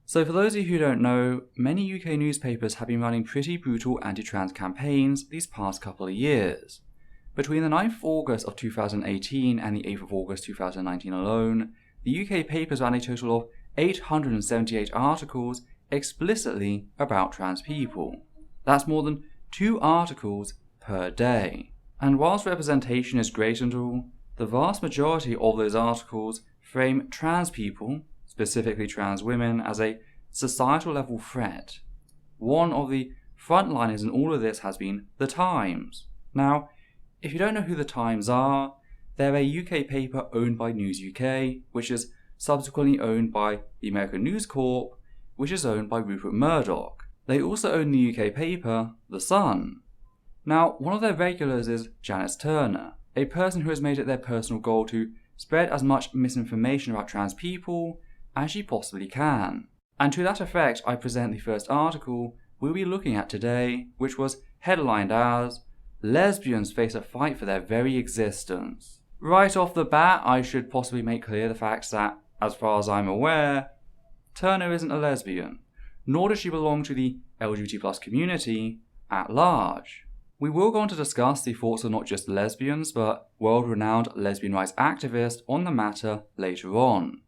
So for those of you who don't know, many UK newspapers have been running pretty brutal anti-trans campaigns these past couple of years. Between the 9th of August of 2018 and the 8th of August 2019 alone, the UK papers ran a total of 878 articles explicitly about trans people. That's more than 2 articles per day. And whilst representation is great and all, the vast majority of those articles frame trans people, specifically trans women, as a societal level threat. One of the frontliners in all of this has been The Times. Now, if you don't know who The Times are, they're a UK paper owned by News UK, which is subsequently owned by the American News Corp, which is owned by Rupert Murdoch. They also own the UK paper The Sun. Now, one of their regulars is Janice Turner, a person who has made it their personal goal to spread as much misinformation about trans people as she possibly can. And to that effect, I present the first article we'll be looking at today, which was headlined as "Lesbians Face a Fight for Their Very Existence." Right off the bat, I should possibly make clear the fact that, as far as I'm aware, Turner isn't a lesbian, nor does she belong to the LGBT+ community at large. We will go on to discuss the thoughts of not just lesbians, but world-renowned lesbian rights activists on the matter later on.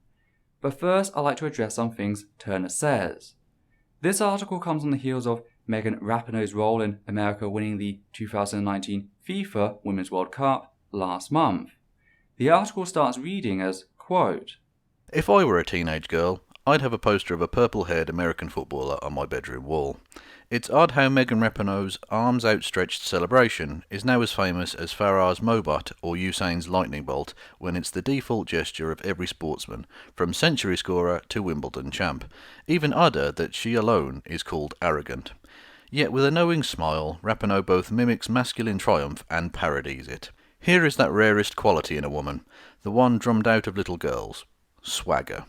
But first, I'd like to address some things Turner says. This article comes on the heels of Megan Rapinoe's role in America winning the 2019 FIFA Women's World Cup last month. The article starts reading as, quote, "If I were a teenage girl, I'd have a poster of a purple-haired American footballer on my bedroom wall. It's odd how Megan Rapinoe's arms outstretched celebration is now as famous as Farah's Mobot or Usain's lightning bolt when it's the default gesture of every sportsman, from century scorer to Wimbledon champ. Even odder that she alone is called arrogant. Yet with a knowing smile, Rapinoe both mimics masculine triumph and parodies it. Here is that rarest quality in a woman, the one drummed out of little girls: swagger.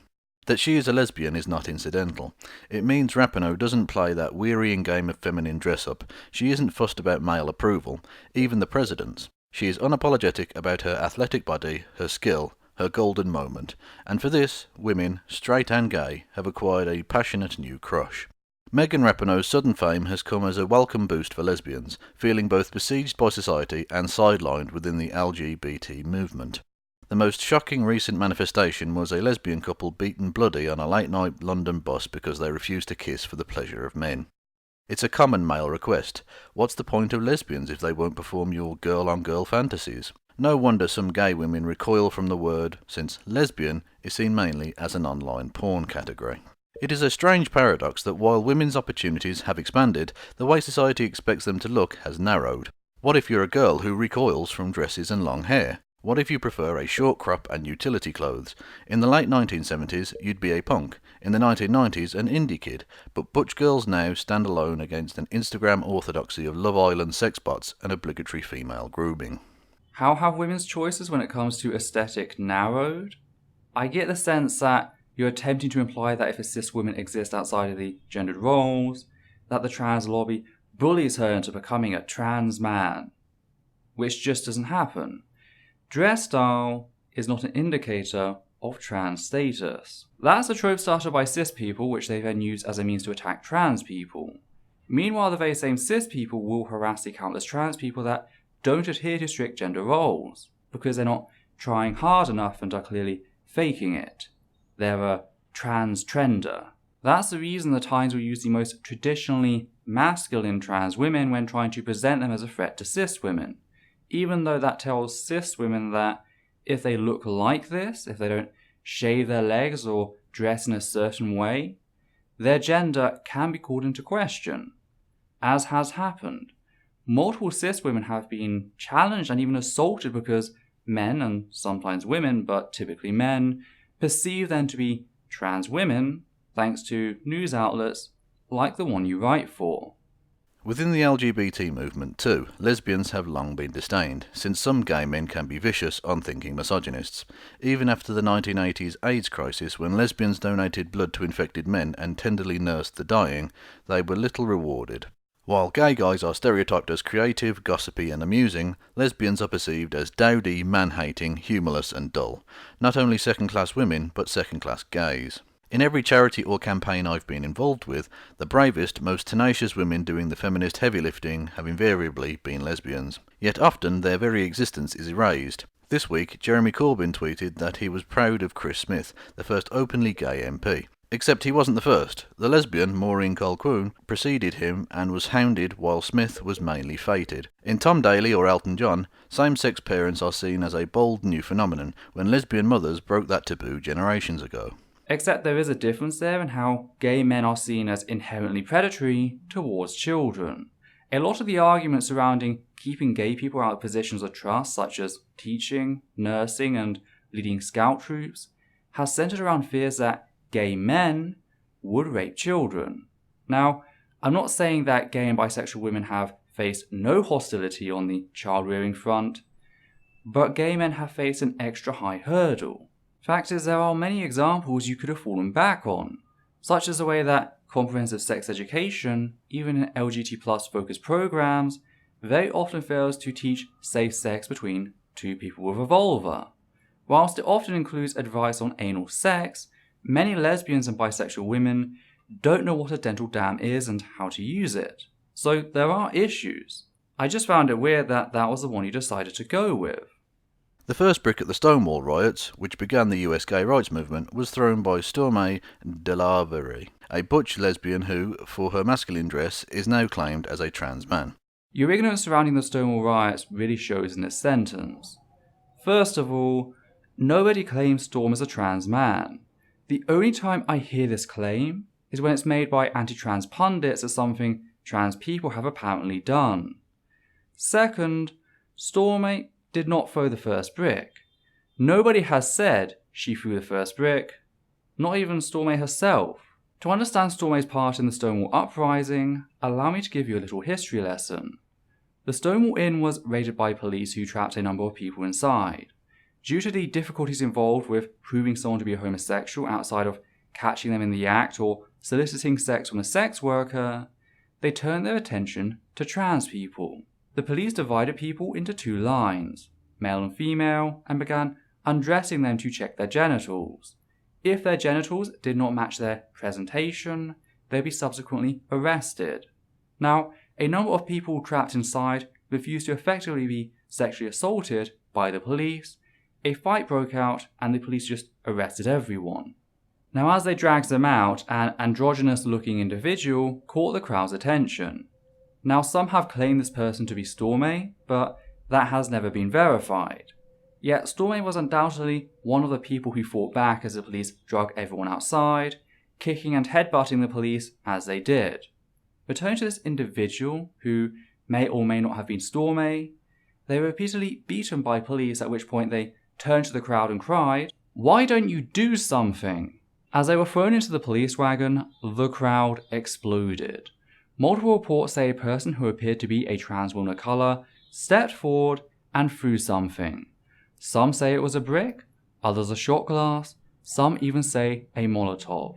That she is a lesbian is not incidental. It means Rapinoe doesn't play that wearying game of feminine dress-up. She isn't fussed about male approval, even the president's. She is unapologetic about her athletic body, her skill, her golden moment, and for this, women, straight and gay, have acquired a passionate new crush. Megan Rapinoe's sudden fame has come as a welcome boost for lesbians, feeling both besieged by society and sidelined within the LGBT movement. The most shocking recent manifestation was a lesbian couple beaten bloody on a late-night London bus because they refused to kiss for the pleasure of men. It's a common male request. What's the point of lesbians if they won't perform your girl-on-girl fantasies? No wonder some gay women recoil from the word, since lesbian is seen mainly as an online porn category. It is a strange paradox that while women's opportunities have expanded, the way society expects them to look has narrowed. What if you're a girl who recoils from dresses and long hair? What if you prefer a short crop and utility clothes? In the late 1970s, you'd be a punk. In the 1990s, an indie kid. But butch girls now stand alone against an Instagram orthodoxy of Love Island sex bots and obligatory female grooming. How have women's choices when it comes to aesthetic narrowed? I get the sense that you're attempting to imply that if a cis woman exists outside of the gendered roles, that the trans lobby bullies her into becoming a trans man, which just doesn't happen. Dress style is not an indicator of trans status. That's a trope started by cis people, which they then use as a means to attack trans people. Meanwhile, the very same cis people will harass the countless trans people that don't adhere to strict gender roles, because they're not trying hard enough and are clearly faking it. They're a trans trender. That's the reason the Times will use the most traditionally masculine trans women when trying to present them as a threat to cis women, even though that tells cis women that if they look like this, if they don't shave their legs or dress in a certain way, their gender can be called into question, as has happened. Multiple cis women have been challenged and even assaulted because men, and sometimes women, but typically men, perceive them to be trans women thanks to news outlets like the one you write for. Within the LGBT movement too, lesbians have long been disdained, since some gay men can be vicious, unthinking misogynists. Even after the 1980s AIDS crisis, when lesbians donated blood to infected men and tenderly nursed the dying, they were little rewarded. While gay guys are stereotyped as creative, gossipy and amusing, lesbians are perceived as dowdy, man-hating, humourless and dull. Not only second-class women, but second-class gays. In every charity or campaign I've been involved with, the bravest, most tenacious women doing the feminist heavy lifting have invariably been lesbians. Yet often their very existence is erased. This week, Jeremy Corbyn tweeted that he was proud of Chris Smith, the first openly gay MP. Except he wasn't the first. The lesbian, Maureen Colquhoun, preceded him and was hounded while Smith was mainly feted. In Tom Daley or Elton John, same-sex parents are seen as a bold new phenomenon, when lesbian mothers broke that taboo generations ago. Except there is a difference there in how gay men are seen as inherently predatory towards children. A lot of the arguments surrounding keeping gay people out of positions of trust, such as teaching, nursing, and leading scout troops, has centered around fears that gay men would rape children. Now, I'm not saying that gay and bisexual women have faced no hostility on the child-rearing front, but gay men have faced an extra high hurdle. Fact is, there are many examples you could have fallen back on, such as the way that comprehensive sex education, even in LGBT+ focused programs, very often fails to teach safe sex between two people with a vulva. Whilst it often includes advice on anal sex, many lesbians and bisexual women don't know what a dental dam is and how to use it. So there are issues. I just found it weird that that was the one you decided to go with. The first brick at the Stonewall riots, which began the US gay rights movement, was thrown by Stormé de la Verre, a butch lesbian who, for her masculine dress, is now claimed as a trans man. Your ignorance surrounding the Stonewall riots really shows in this sentence. First of all, nobody claims Storm is a trans man. The only time I hear this claim is when it's made by anti-trans pundits as something trans people have apparently done. Second, Stormé did not throw the first brick. Nobody has said she threw the first brick, not even Stormé herself. To understand Stormé's part in the Stonewall uprising, allow me to give you a little history lesson. The Stonewall Inn was raided by police who trapped a number of people inside. Due to the difficulties involved with proving someone to be a homosexual outside of catching them in the act or soliciting sex from a sex worker, they turned their attention to trans people. The police divided people into two lines, male and female, and began undressing them to check their genitals. If their genitals did not match their presentation, they'd be subsequently arrested. Now, a number of people trapped inside refused to effectively be sexually assaulted by the police. A fight broke out and the police just arrested everyone. Now, as they dragged them out, an androgynous-looking individual caught the crowd's attention. Now, some have claimed this person to be Stormé, but that has never been verified. Yet, Stormé was undoubtedly one of the people who fought back as the police dragged everyone outside, kicking and headbutting the police as they did. Returning to this individual, who may or may not have been Stormé, they were repeatedly beaten by police, at which point they turned to the crowd and cried, "Why don't you do something?" As they were thrown into the police wagon, the crowd exploded. Multiple reports say a person who appeared to be a trans woman of colour stepped forward and threw something. Some say it was a brick, others a shot glass, some even say a Molotov.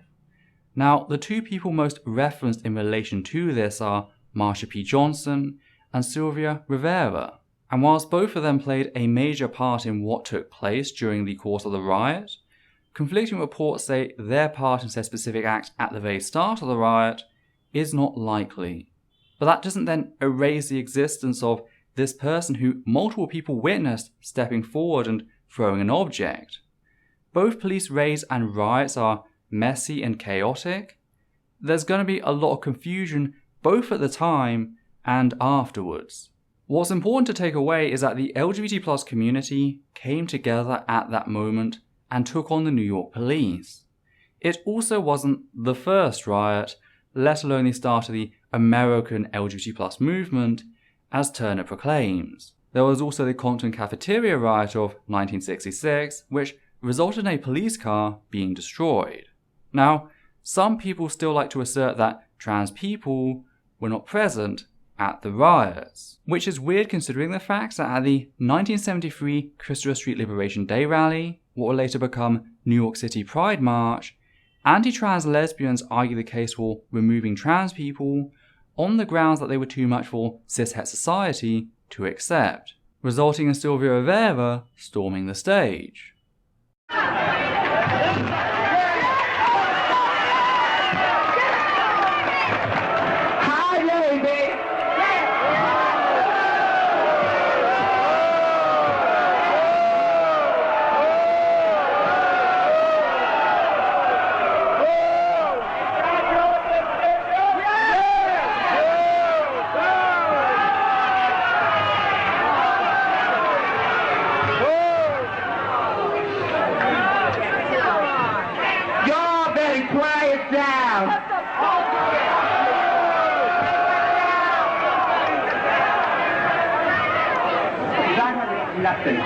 Now, the two people most referenced in relation to this are Marsha P. Johnson and Sylvia Rivera. And whilst both of them played a major part in what took place during the course of the riot, conflicting reports say their part in said specific act at the very start of the riot is not likely. But that doesn't then erase the existence of this person who multiple people witnessed stepping forward and throwing an object. Both police raids and riots are messy and chaotic. There's going to be a lot of confusion both at the time and afterwards. What's important to take away is that the LGBT+ community came together at that moment and took on the New York police. It also wasn't the first riot, let alone the start of the American LGBT+ movement, as Turner proclaims. There was also the Compton Cafeteria riot of 1966, which resulted in a police car being destroyed. Now, some people still like to assert that trans people were not present at the riots, which is weird considering the fact that at the 1973 Christopher Street Liberation Day rally, what would later become New York City Pride March, anti-trans lesbians argue the case for removing trans people on the grounds that they were too much for cis-het society to accept, resulting in Sylvia Rivera storming the stage. listen.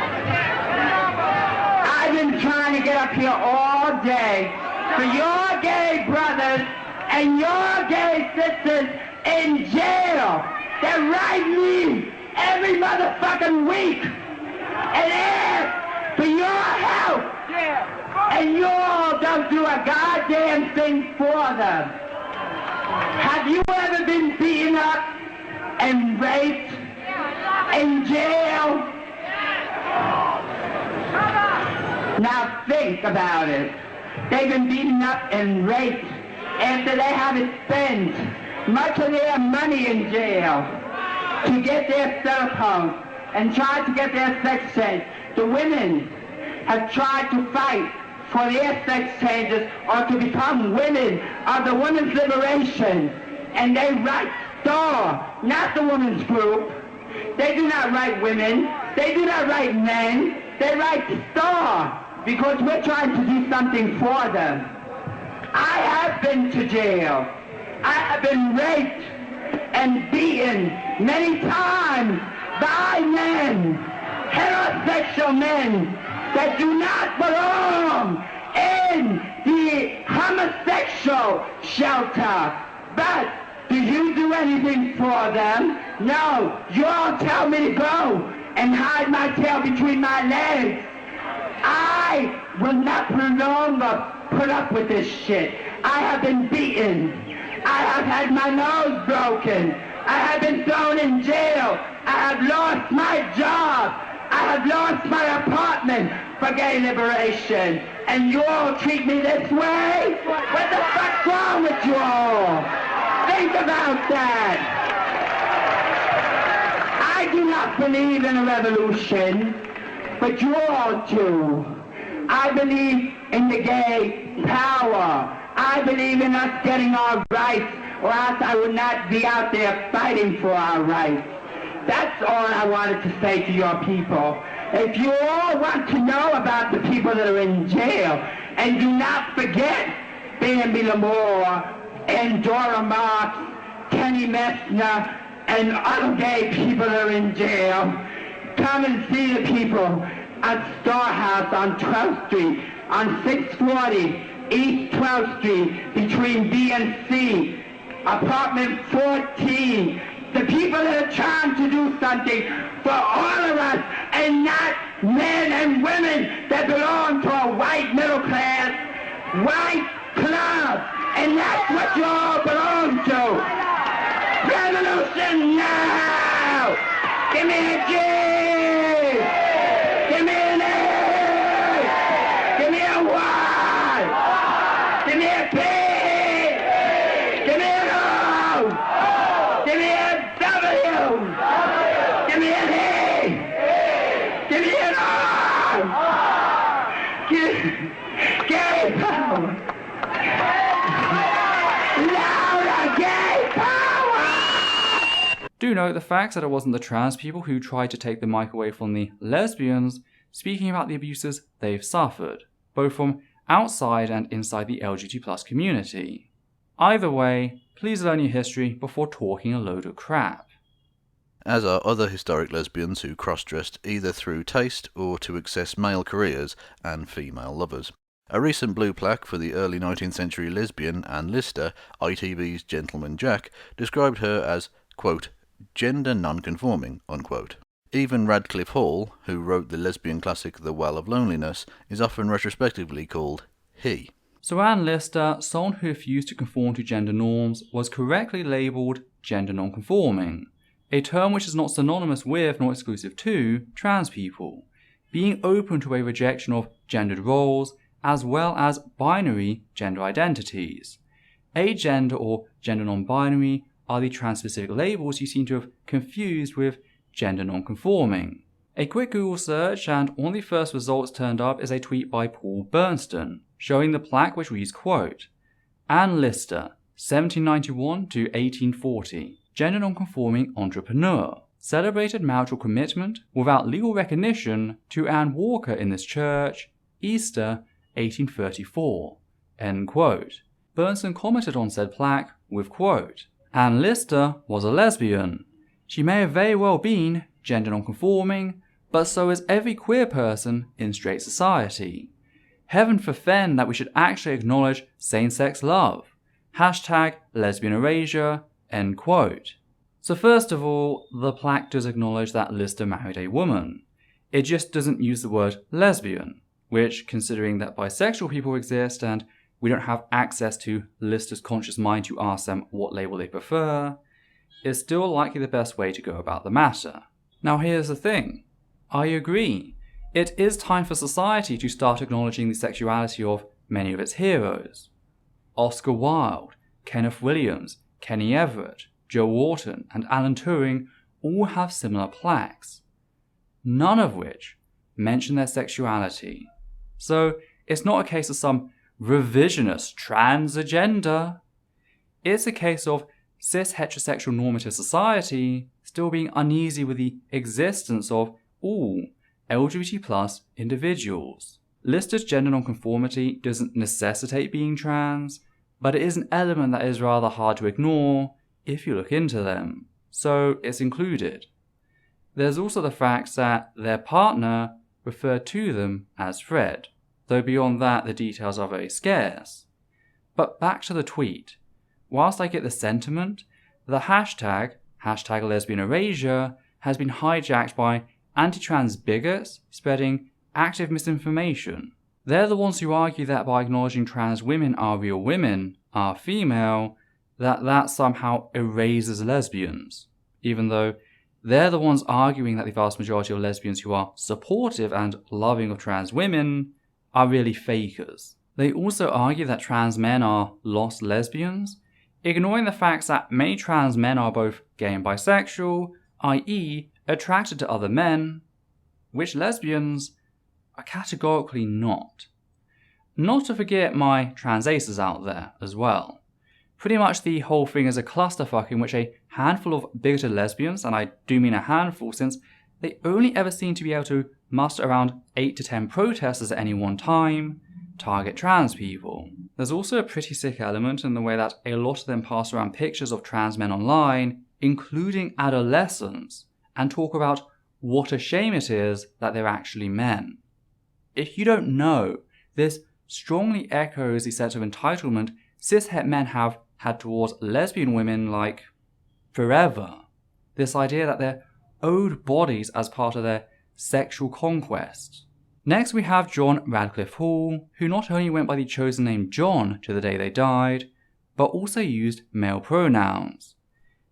I've been trying to get up here all day for your gay brothers and your gay sisters in jail. They write me every motherfucking week and ask for your help. And you all don't do a goddamn thing for them. Have you ever been beaten up and raped in jail? Now think about it. They've been beaten up and raped after they haven't spent much of their money in jail to get their cell phones and tried to get their sex change. The women have tried to fight for their sex changes or to become women of the women's liberation. And they write STAR, not the women's group. They do not write women. They do not write men. They write STAR because we're trying to do something for them. I have been to jail. I have been raped and beaten many times by men, heterosexual men that do not belong in the homosexual shelter. But do you do anything for them? No. You all tell me to go and hide my tail between my legs. I will not longer put up with this shit. I have been beaten. I have had my nose broken. I have been thrown in jail. I have lost my job. I have lost my apartment for gay liberation. And you all treat me this way? What the fuck's wrong with you all? Think about that. I do not believe in a revolution, but you all do. I believe in the gay power. I believe in us getting our rights, or else I would not be out there fighting for our rights. That's all I wanted to say to your people. If you all want to know about the people that are in jail, and do not forget Bambi Lamore and Dora Marks, Kenny Messner, and other gay people that are in jail, come and see the people at Star House on 12th Street, on 640 East 12th Street, between B and C, apartment 14. The people that are trying to do something for all of us, and not men and women that belong to a white middle class, white club. And that's what you all belong to. Revolution now! Give me a G! Give me an A! Give me a Y! Give me a P! Give me an O! Give me a W! Give me an E! Give me an R! Gay power! Louder gay power! Do note the fact that it wasn't the trans people who tried to take the mic away from the lesbians speaking about the abuses they've suffered, both from outside and inside the LGBT+ community. Either way, please learn your history before talking a load of crap. As are other historic lesbians who cross-dressed either through taste or to access male careers and female lovers. A recent blue plaque for the early 19th century lesbian and lister, ITV's Gentleman Jack, described her as, quote, gender non-conforming, unquote. Even Radclyffe Hall, who wrote the lesbian classic The Well of Loneliness, is often retrospectively called he. So Anne Lister, someone who refused to conform to gender norms, was correctly labelled gender non-conforming, a term which is not synonymous with nor exclusive to trans people, being open to a rejection of gendered roles as well as binary gender identities. Agender or gender non-binary are the trans-specific labels you seem to have confused with gender non-conforming. A quick Google search and one of the first results turned up is a tweet by Paul Bernstein, showing the plaque which reads, quote, Anne Lister, 1791 to 1840, gender non-conforming entrepreneur, celebrated marital commitment without legal recognition to Anne Walker in this church, Easter 1834, end quote. Bernstein commented on said plaque with, quote, Anne Lister was a lesbian. She may have very well been gender non-conforming, but so is every queer person in straight society. Heaven forfend that we should actually acknowledge same-sex love. Hashtag lesbian erasure, end quote. So first of all, the plaque does acknowledge that Lister married a woman. It just doesn't use the word lesbian, which, considering that bisexual people exist and we don't have access to Lister's conscious mind to ask them what label they prefer, is still likely the best way to go about the matter. Now here's the thing. I agree. It is time for society to start acknowledging the sexuality of many of its heroes. Oscar Wilde, Kenneth Williams, Kenny Everett, Joe Wharton, and Alan Turing all have similar plaques, none of which mention their sexuality. So it's not a case of some revisionist trans agenda. It's a case of cis heterosexual normative society still being uneasy with the existence of all LGBT+ individuals. Lister's gender nonconformity doesn't necessitate being trans, but it is an element that is rather hard to ignore if you look into them, so it's included. There's also the fact that their partner referred to them as Fred, though beyond that the details are very scarce. But back to the tweet. Whilst I get the sentiment, the hashtag lesbian erasure has been hijacked by anti-trans bigots spreading active misinformation. They're the ones who argue that by acknowledging trans women are real women, are female, that somehow erases lesbians, even though they're the ones arguing that the vast majority of lesbians who are supportive and loving of trans women are really fakers. They also argue that trans men are lost lesbians, ignoring the fact that many trans men are both gay and bisexual, i.e. attracted to other men, which lesbians are categorically not. Not to forget my trans aces out there as well. Pretty much the whole thing is a clusterfuck in which a handful of bigoted lesbians, and I do mean a handful since they only ever seem to be able to muster around 8 to 10 protesters at any one time, target trans people. There's also a pretty sick element in the way that a lot of them pass around pictures of trans men online, including adolescents, and talk about what a shame it is that they're actually men. If you don't know, this strongly echoes the sense of entitlement cis-het men have had towards lesbian women like forever. This idea that they're owed bodies as part of their sexual conquest. Next we have John Radclyffe Hall, who not only went by the chosen name John to the day they died, but also used male pronouns.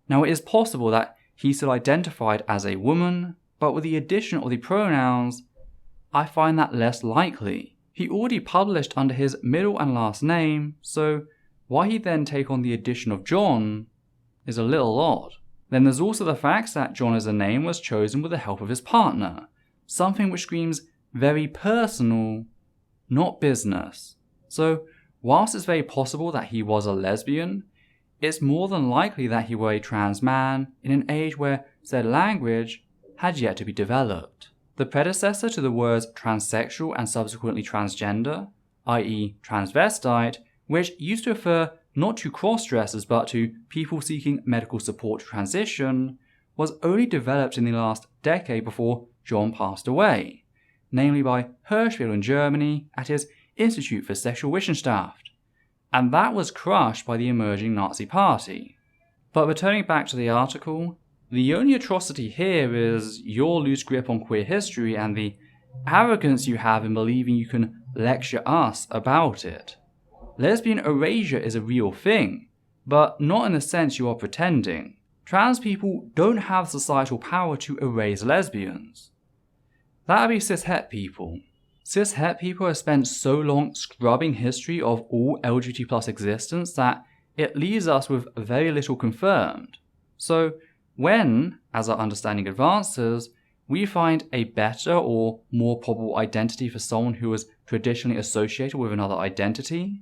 Now it is possible that he still identified as a woman, but with the addition of the pronouns, I find that less likely. He already published under his middle and last name, so why he'd then take on the addition of John is a little odd. Then there's also the fact that John as a name was chosen with the help of his partner, something which screams very personal, not business. So whilst it's very possible that he was a lesbian, it's more than likely that he were a trans man in an age where said language had yet to be developed. The predecessor to the words transsexual and subsequently transgender, i.e. transvestite, which used to refer not to cross-dressers but to people seeking medical support to transition, was only developed in the last decade before John passed away, namely by Hirschfeld in Germany at his Institut for Sexualwissenschaft, and that was crushed by the emerging Nazi Party. But returning back to the article, the only atrocity here is your loose grip on queer history and the arrogance you have in believing you can lecture us about it. Lesbian erasure is a real thing, but not in the sense you are pretending. Trans people don't have societal power to erase lesbians. That'd be cis-het people. Cis-het people have spent so long scrubbing history of all LGBT+ existence that it leaves us with very little confirmed. So when, as our understanding advances, we find a better or more probable identity for someone who was traditionally associated with another identity,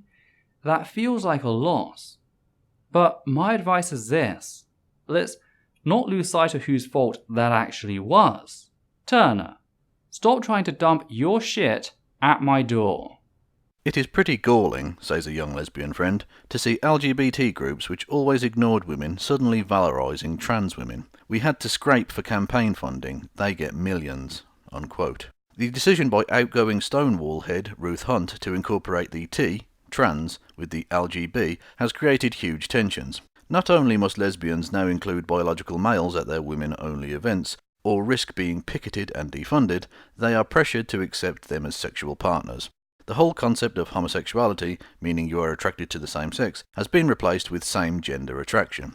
that feels like a loss. But my advice is this: let's not lose sight of whose fault that actually was. Turner, stop trying to dump your shit at my door. It is pretty galling, says a young lesbian friend, to see LGBT groups which always ignored women suddenly valorising trans women. We had to scrape for campaign funding, they get millions. unquote. The decision by outgoing Stonewall head Ruth Hunt to incorporate the T, trans, with the LGB has created huge tensions. Not only must lesbians now include biological males at their women-only events, or risk being picketed and defunded, they are pressured to accept them as sexual partners. The whole concept of homosexuality, meaning you are attracted to the same sex, has been replaced with same-gender attraction.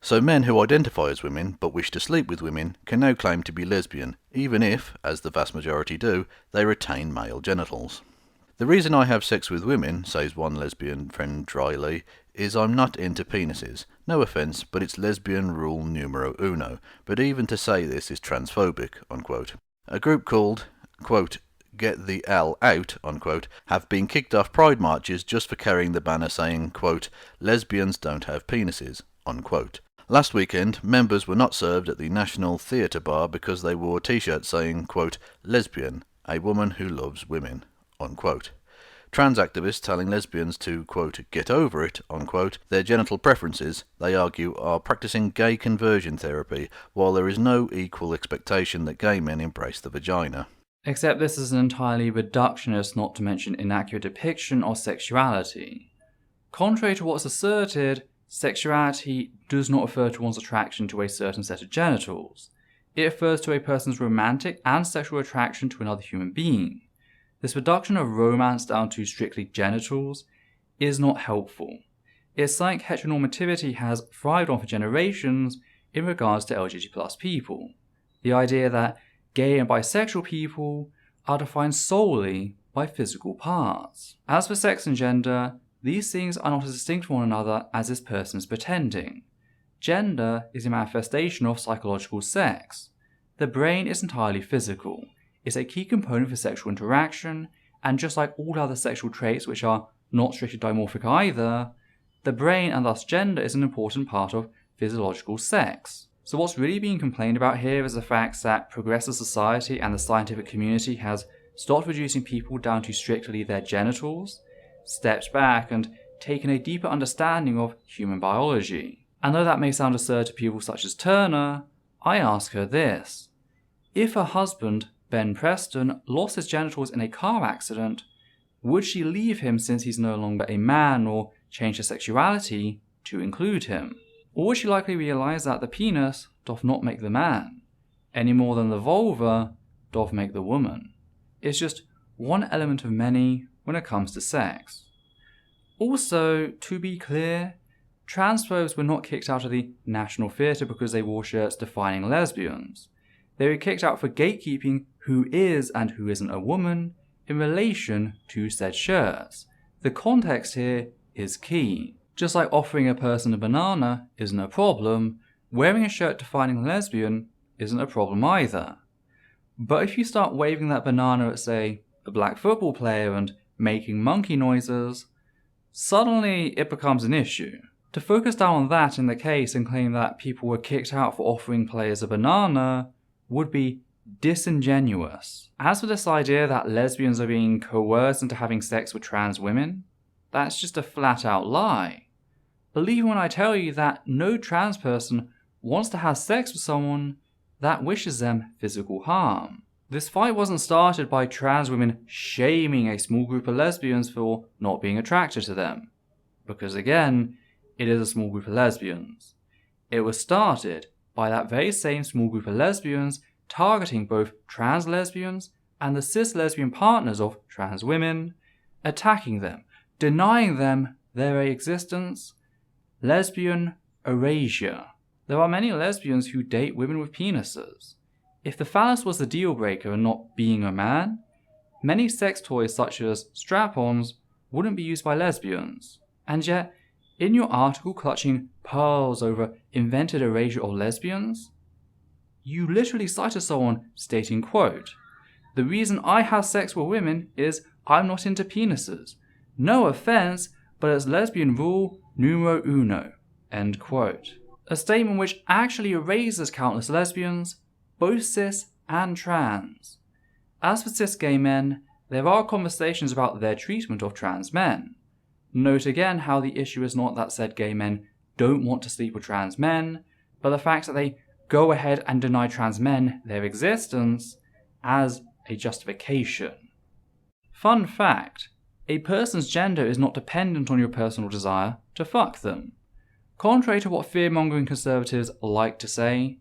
So men who identify as women but wish to sleep with women can now claim to be lesbian, even if, as the vast majority do, they retain male genitals. The reason I have sex with women, says one lesbian friend dryly, is I'm not into penises. No offence, but it's lesbian rule numero uno, but even to say this is transphobic, unquote. A group called, quote, Get the L Out, unquote, have been kicked off pride marches just for carrying the banner saying, quote, lesbians don't have penises, unquote. Last weekend, members were not served at the National Theatre Bar because they wore t-shirts saying, quote, lesbian, a woman who loves women, unquote. Trans activists telling lesbians to, quote, get over it, unquote, their genital preferences, they argue, are practicing gay conversion therapy, while there is no equal expectation that gay men embrace the vagina. Except this is an entirely reductionist, not to mention inaccurate depiction of sexuality. Contrary to what's asserted, sexuality does not refer to one's attraction to a certain set of genitals. It refers to a person's romantic and sexual attraction to another human being. This reduction of romance down to strictly genitals is not helpful. It's like heteronormativity has thrived on for generations in regards to LGBT+ people. The idea that gay and bisexual people are defined solely by physical parts. As for sex and gender, these things are not as distinct from one another as this person is pretending. Gender is a manifestation of psychological sex. The brain is entirely physical. It's a key component for sexual interaction, and just like all other sexual traits which are not strictly dimorphic either, the brain and thus gender is an important part of physiological sex. So what's really being complained about here is the fact that progressive society and the scientific community has stopped reducing people down to strictly their genitals, stepped back and taken a deeper understanding of human biology. And though that may sound absurd to people such as Turner, I ask her this. If her husband, Ben Preston, lost his genitals in a car accident, would she leave him since he's no longer a man or change her sexuality to include him? Or would she likely realise that the penis doth not make the man, any more than the vulva doth make the woman? It's just one element of many when it comes to sex. Also, to be clear, transphobes were not kicked out of the National Theatre because they wore shirts defining lesbians. They were kicked out for gatekeeping who is and who isn't a woman in relation to said shirts. The context here is key. Just like offering a person a banana isn't a problem, wearing a shirt defining lesbian isn't a problem either. But if you start waving that banana at, say, a black football player and making monkey noises, suddenly it becomes an issue. To focus down on that in the case and claim that people were kicked out for offering players a banana would be disingenuous. As for this idea that lesbians are being coerced into having sex with trans women, that's just a flat out lie. Believe me when I tell you that no trans person wants to have sex with someone that wishes them physical harm. This fight wasn't started by trans women shaming a small group of lesbians for not being attracted to them. Because again, it is a small group of lesbians. It was started by that very same small group of lesbians targeting both trans lesbians and the cis lesbian partners of trans women, attacking them, denying them their existence. Lesbian erasure. There are many lesbians who date women with penises. If the phallus was the deal breaker and not being a man, many sex toys such as strap-ons wouldn't be used by lesbians. And yet, in your article clutching pearls over invented erasure of lesbians, you literally cited someone stating, quote, "The reason I have sex with women is I'm not into penises. No offense, but it's lesbian rule numero uno," end quote. A statement which actually erases countless lesbians, both cis and trans. As for cis gay men, there are conversations about their treatment of trans men. Note again how the issue is not that said gay men don't want to sleep with trans men, but the fact that they go ahead and deny trans men their existence, as a justification. Fun fact, a person's gender is not dependent on your personal desire to fuck them. Contrary to what fear-mongering conservatives like to say,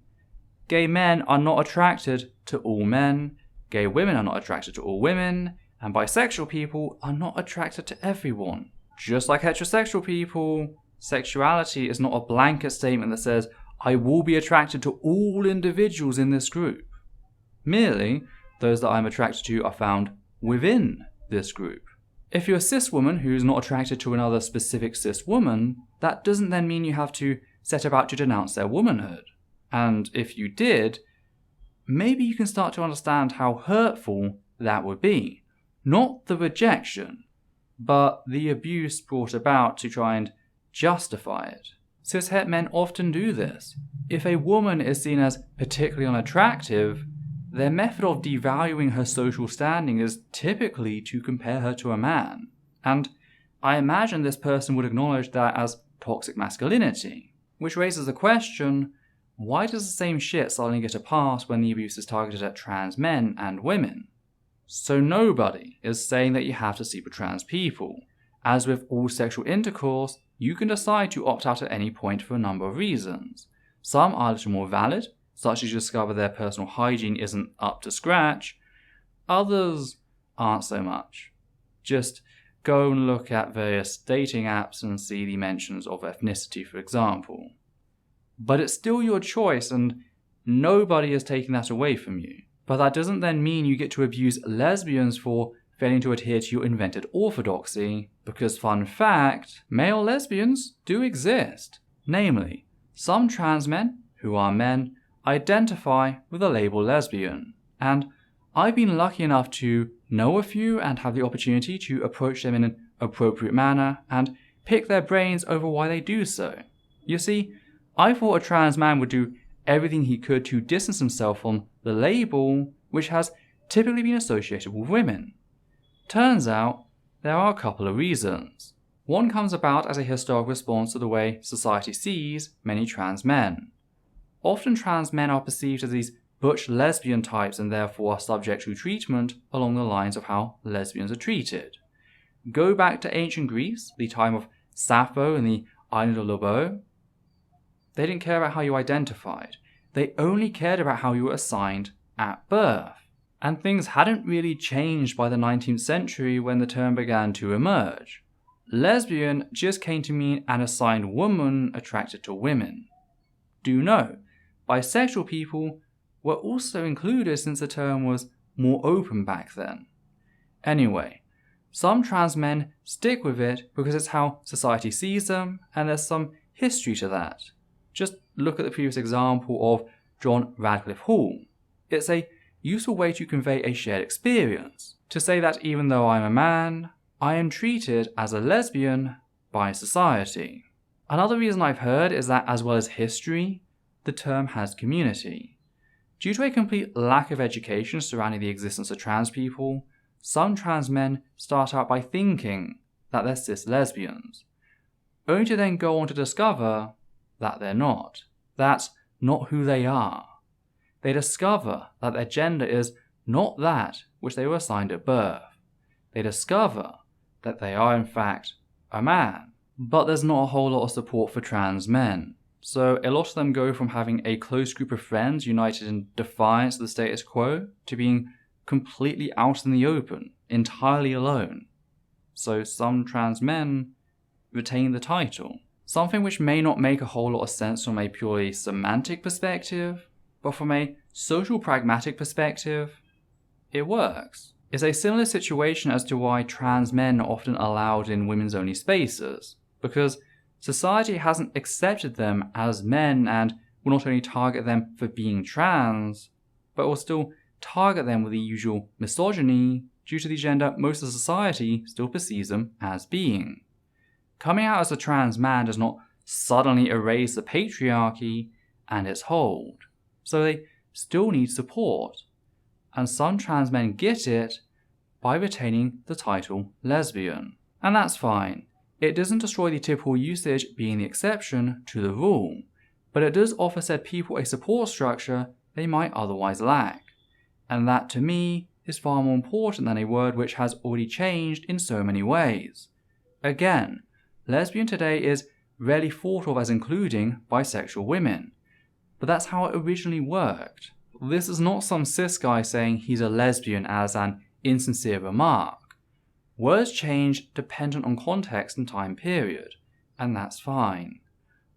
gay men are not attracted to all men, gay women are not attracted to all women, and bisexual people are not attracted to everyone. Just like heterosexual people, sexuality is not a blanket statement that says, I will be attracted to all individuals in this group. Merely, those that I'm attracted to are found within this group. If you're a cis woman who's not attracted to another specific cis woman, that doesn't then mean you have to set about to denounce their womanhood. And if you did, maybe you can start to understand how hurtful that would be. Not the rejection, but the abuse brought about to try and justify it. Cis-het men often do this. If a woman is seen as particularly unattractive, their method of devaluing her social standing is typically to compare her to a man. And I imagine this person would acknowledge that as toxic masculinity. Which raises the question, why does the same shit suddenly get a pass when the abuse is targeted at trans men and women? So nobody is saying that you have to sleep with trans people. As with all sexual intercourse, you can decide to opt out at any point for a number of reasons. Some are a little more valid, such as you discover their personal hygiene isn't up to scratch. Others aren't so much. Just go and look at various dating apps and see the mentions of ethnicity, for example. But it's still your choice and nobody is taking that away from you. But that doesn't then mean you get to abuse lesbians for failing to adhere to your invented orthodoxy, because fun fact, male lesbians do exist. Namely, some trans men, who are men, identify with the label lesbian. And I've been lucky enough to know a few and have the opportunity to approach them in an appropriate manner and pick their brains over why they do so. You see, I thought a trans man would do everything he could to distance himself from the label which has typically been associated with women. Turns out, there are a couple of reasons. One comes about as a historic response to the way society sees many trans men. Often trans men are perceived as these butch lesbian types and therefore are subject to treatment along the lines of how lesbians are treated. Go back to ancient Greece, the time of Sappho and the island of Lobo. They didn't care about how you identified. They only cared about how you were assigned at birth. And things hadn't really changed by the 19th century when the term began to emerge. Lesbian just came to mean an assigned woman attracted to women. Do know, bisexual people were also included since the term was more open back then. Anyway, some trans men stick with it because it's how society sees them and there's some history to that. Just look at the previous example of John Radclyffe Hall. It's a useful way to convey a shared experience. To say that even though I'm a man, I am treated as a lesbian by society. Another reason I've heard is that as well as history, the term has community. Due to a complete lack of education surrounding the existence of trans people, some trans men start out by thinking that they're cis lesbians, only to then go on to discover that they're not. That's not who they are. They discover that their gender is not that which they were assigned at birth. They discover that they are in fact a man. But there's not a whole lot of support for trans men. So a lot of them go from having a close group of friends united in defiance of the status quo to being completely out in the open, entirely alone. So some trans men retain the title. Something which may not make a whole lot of sense from a purely semantic perspective, but from a social pragmatic perspective, it works. It's a similar situation as to why trans men are often allowed in women's only spaces, because society hasn't accepted them as men and will not only target them for being trans, but will still target them with the usual misogyny due to the gender most of society still perceives them as being. Coming out as a trans man does not suddenly erase the patriarchy and its hold, so they still need support, and some trans men get it by retaining the title lesbian. And that's fine. It doesn't destroy the typical usage being the exception to the rule, but it does offer said people a support structure they might otherwise lack. and that to me is far more important than a word which has already changed in so many ways. Again, lesbian today is rarely thought of as including bisexual women, but that's how it originally worked. This is not some cis guy saying he's a lesbian as an insincere remark. Words change dependent on context and time period, and that's fine.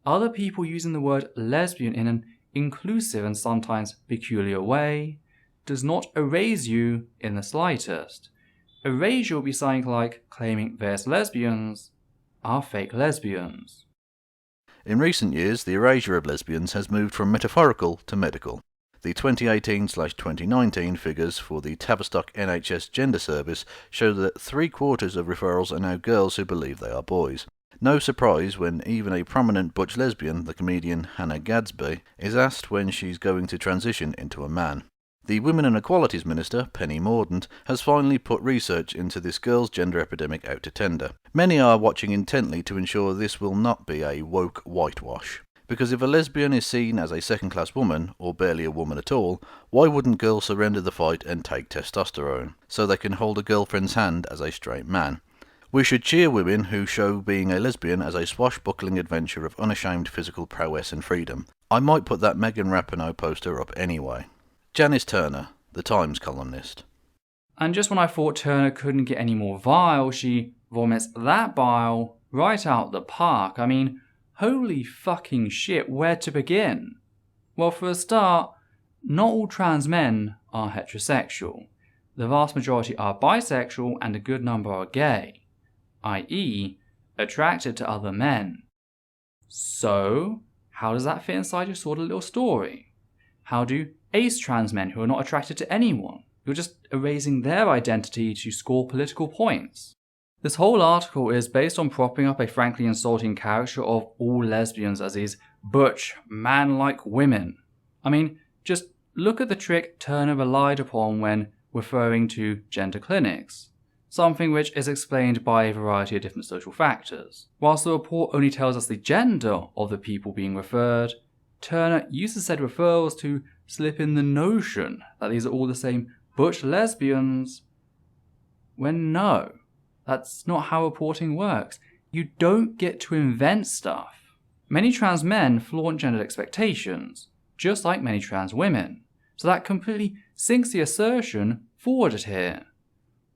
Other people using the word lesbian in an inclusive and sometimes peculiar way does not erase you in the slightest. Erasure will be something like claiming various lesbians are fake lesbians. In recent years, the erasure of lesbians has moved from metaphorical to medical. The 2018/2019 figures for the Tavistock NHS Gender Service show that 3/4 of referrals are now girls who believe they are boys. No surprise when even a prominent butch lesbian, the comedian Hannah Gadsby, is asked when she's going to transition into a man. The Women and Equalities Minister, Penny Mordaunt, has finally put research into this girls' gender epidemic out to tender. Many are watching intently to ensure this will not be a woke whitewash. Because if a lesbian is seen as a second-class woman, or barely a woman at all, why wouldn't girls surrender the fight and take testosterone, so they can hold a girlfriend's hand as a straight man? We should cheer women who show being a lesbian as a swashbuckling adventure of unashamed physical prowess and freedom. I might put that Megan Rapinoe poster up anyway. Janice Turner, the Times columnist. And just when I thought Turner couldn't get any more vile, she vomits that bile right out the park. I mean, holy fucking shit, where to begin? Well, for a start, not all trans men are heterosexual. The vast majority are bisexual and a good number are gay, i.e., attracted to other men. So, how does that fit inside your sort of little story? How do ace trans men who are not attracted to anyone? You're just erasing their identity to score political points. This whole article is based on propping up a frankly insulting caricature of all lesbians as these butch, man-like women. I mean, just look at the trick Turner relied upon when referring to gender clinics, something which is explained by a variety of different social factors. Whilst the report only tells us the gender of the people being referred, Turner uses said referrals to slip in the notion that these are all the same butch lesbians, when no. That's not how reporting works. You don't get to invent stuff. Many trans men flaunt gender expectations, just like many trans women, so that completely sinks the assertion forwarded here.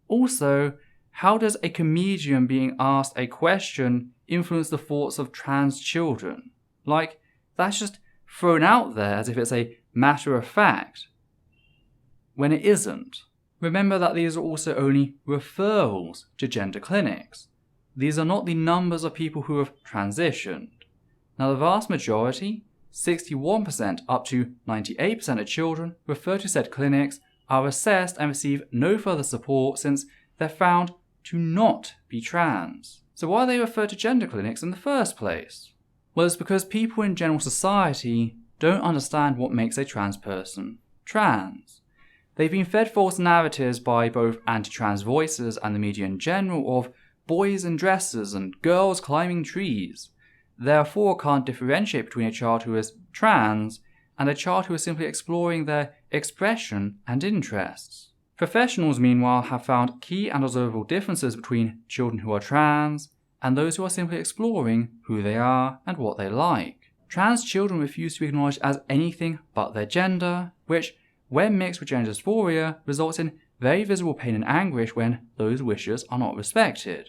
Also, how does a comedian being asked a question influence the thoughts of trans children? Like, that's just thrown out there as if it's a matter of fact, when it isn't. Remember that these are also only referrals to gender clinics. These are not the numbers of people who have transitioned. Now the vast majority, 61% up to 98% of children referred to said clinics are assessed and receive no further support since they're found to not be trans. So why are they referred to gender clinics in the first place? Well, it's because people in general society don't understand what makes a trans person trans. They've been fed false narratives by both anti-trans voices and the media in general of boys in dresses and girls climbing trees. Therefore can't differentiate between a child who is trans and a child who is simply exploring their expression and interests. Professionals, meanwhile, have found key and observable differences between children who are trans and those who are simply exploring who they are and what they like. Trans children refuse to be acknowledged as anything but their gender, which, when mixed with gender dysphoria, results in very visible pain and anguish when those wishes are not respected.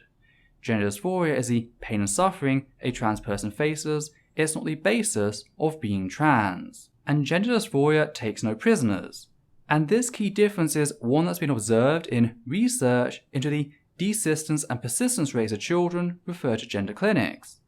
Gender dysphoria is the pain and suffering a trans person faces, it's not the basis of being trans. And gender dysphoria takes no prisoners. And this key difference is one that's been observed in research into the desistance and persistence rates of children referred to gender clinics.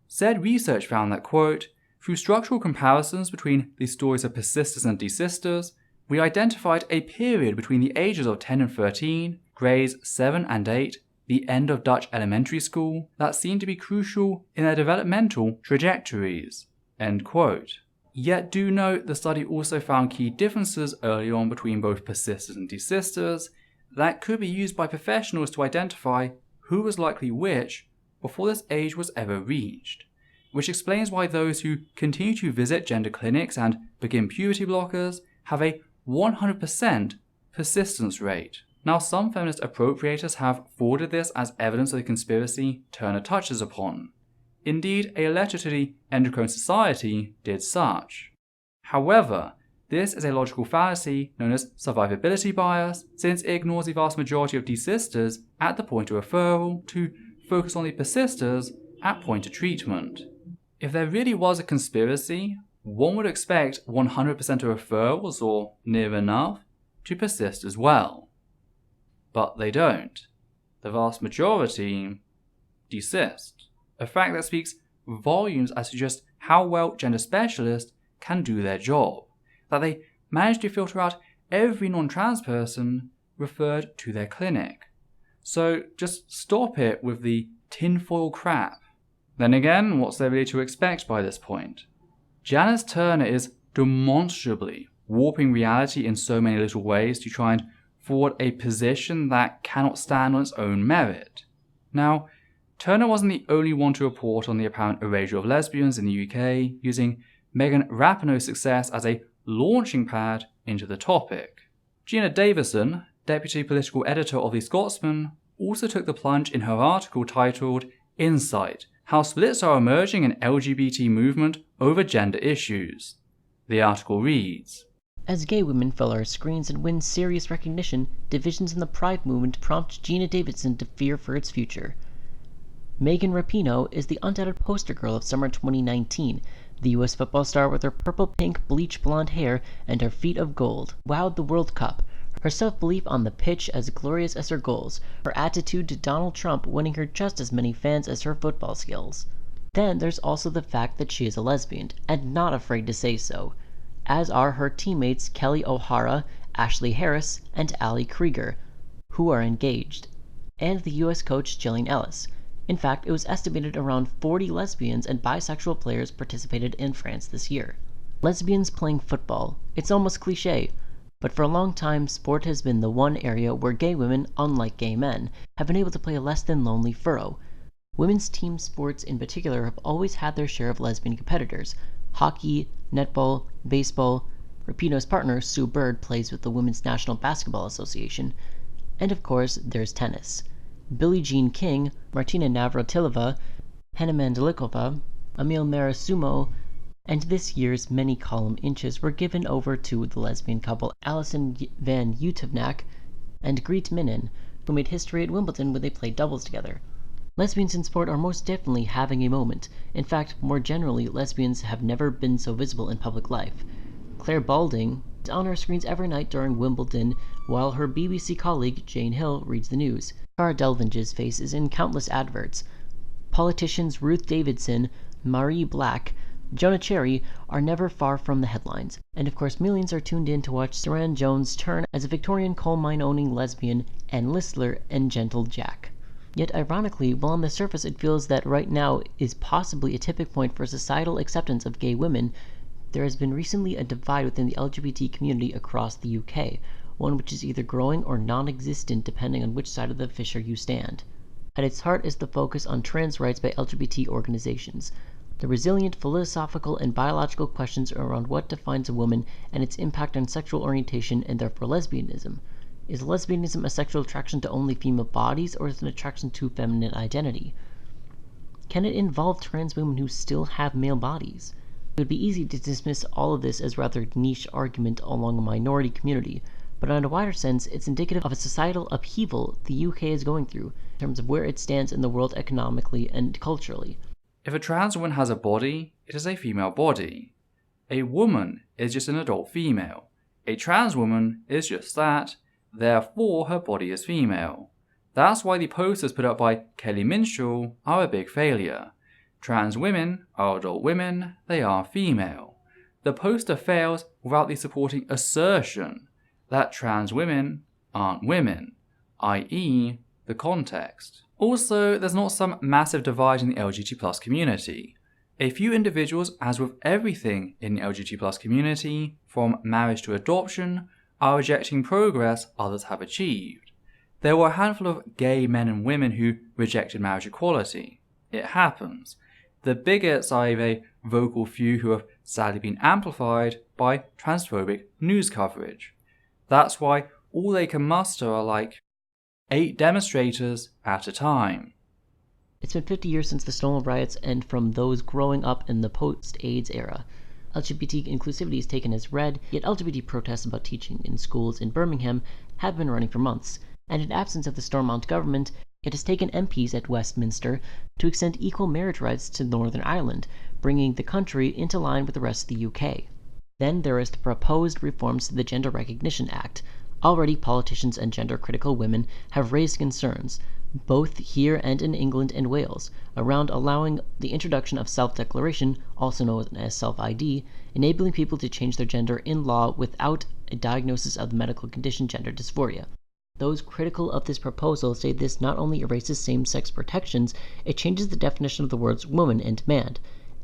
Said research found that, quote, through structural comparisons between the stories of persisters and desisters, we identified a period between the ages of 10 and 13, grades 7 and 8, the end of Dutch elementary school, that seemed to be crucial in their developmental trajectories. End quote. Yet do note the study also found key differences early on between both persisters and desisters that could be used by professionals to identify who was likely which before this age was ever reached, which explains why those who continue to visit gender clinics and begin puberty blockers have a 100% persistence rate. Now, some feminist appropriators have forwarded this as evidence of the conspiracy Turner touches upon. Indeed, a letter to the Endocrine Society did such. However, this is a logical fallacy known as survivability bias, since it ignores the vast majority of desisters at the point of referral to focus on the persisters at point of treatment. If there really was a conspiracy, one would expect 100% of referrals, or near enough, to persist as well. But they don't. The vast majority desist. A fact that speaks volumes as to just how well gender specialists can do their job, that they manage to filter out every non-trans person referred to their clinic. So just stop it with the tinfoil crap. Then again, what's there really to expect by this point? Janice Turner is demonstrably warping reality in so many little ways to try and forward a position that cannot stand on its own merit. Now, Turner wasn't the only one to report on the apparent erasure of lesbians in the UK, using Megan Rapinoe's success as a launching pad into the topic. Gina Davison, deputy political editor of the Scotsman, also took the plunge in her article titled Insight: How Splits Are Emerging in LGBT Movement Over Gender Issues. The article reads, As gay women fill our screens and win serious recognition, divisions in the Pride movement prompt Gina Davison to fear for its future. Megan Rapinoe is the undoubted poster girl of summer 2019. The US football star with her purple-pink bleach blonde hair and her feet of gold wowed the World Cup. Her self-belief on the pitch as glorious as her goals. Her attitude to Donald Trump winning her just as many fans as her football skills. Then there's also the fact that she is a lesbian, and not afraid to say so, as are her teammates Kelly O'Hara, Ashley Harris, and Ali Krieger, who are engaged, and the US coach Jillian Ellis. In fact, it was estimated around 40 lesbians and bisexual players participated in France this year. Lesbians playing football. It's almost cliché, but for a long time, sport has been the one area where gay women, unlike gay men, have been able to play a less than lonely furrow. Women's team sports in particular have always had their share of lesbian competitors. Hockey, netball, baseball. Rapinoe's partner, Sue Bird, plays with the Women's National Basketball Association. And of course, there's tennis. Billie Jean King, Martina Navratilova, Henna Mandalikova, Emil Marasumo, and this year's many column inches were given over to the lesbian couple Alison van Utevnak and Greet Minen, who made history at Wimbledon when they played doubles together. Lesbians in sport are most definitely having a moment. In fact, more generally, lesbians have never been so visible in public life. Claire Balding is on our screens every night during Wimbledon, while her BBC colleague, Jane Hill, reads the news. Cara Delvinge's face is in countless adverts. Politicians Ruth Davidson, Marie Black, Jonah Cherry are never far from the headlines. And of course, millions are tuned in to watch Saran Jones' turn as a Victorian coal mine-owning lesbian and Listler and Gentle Jack. Yet ironically, while on the surface it feels that right now is possibly a tipping point for societal acceptance of gay women, there has been recently a divide within the LGBT community across the UK, one which is either growing or non-existent depending on which side of the fissure you stand. At its heart is the focus on trans rights by LGBT organizations, the resilient philosophical and biological questions around what defines a woman and its impact on sexual orientation and therefore lesbianism. Is lesbianism a sexual attraction to only female bodies, or is it an attraction to feminine identity? Can it involve trans women who still have male bodies? It would be easy to dismiss all of this as rather niche argument along a minority community, but in a wider sense, it's indicative of a societal upheaval the UK is going through in terms of where it stands in the world economically and culturally. If a trans woman has a body, it is a female body. A woman is just an adult female. A trans woman is just that, therefore her body is female. That's why the posters put up by Kelly Minshall are a big failure. Trans women are adult women, they are female. The poster fails without the supporting assertion that trans women aren't women, i.e. the context. Also, there's not some massive divide in the LGBT+ community. A few individuals, as with everything in the LGBT+ community, from marriage to adoption, are rejecting progress others have achieved. There were a handful of gay men and women who rejected marriage equality. It happens. The bigots are a vocal few who have sadly been amplified by transphobic news coverage. That's why all they can muster are like 8 demonstrators at a time. It's been 50 years since the Stonewall riots, and from those growing up in the post-AIDS era, LGBT inclusivity is taken as read, yet LGBT protests about teaching in schools in Birmingham have been running for months, and in absence of the Stormont government, it has taken MPs at Westminster to extend equal marriage rights to Northern Ireland, bringing the country into line with the rest of the UK. Then there is the proposed reforms to the Gender Recognition Act. Already politicians and gender-critical women have raised concerns, both here and in England and Wales, around allowing the introduction of self-declaration, also known as self-ID, enabling people to change their gender in law without a diagnosis of the medical condition gender dysphoria. Those critical of this proposal say this not only erases same-sex protections, it changes the definition of the words woman and man.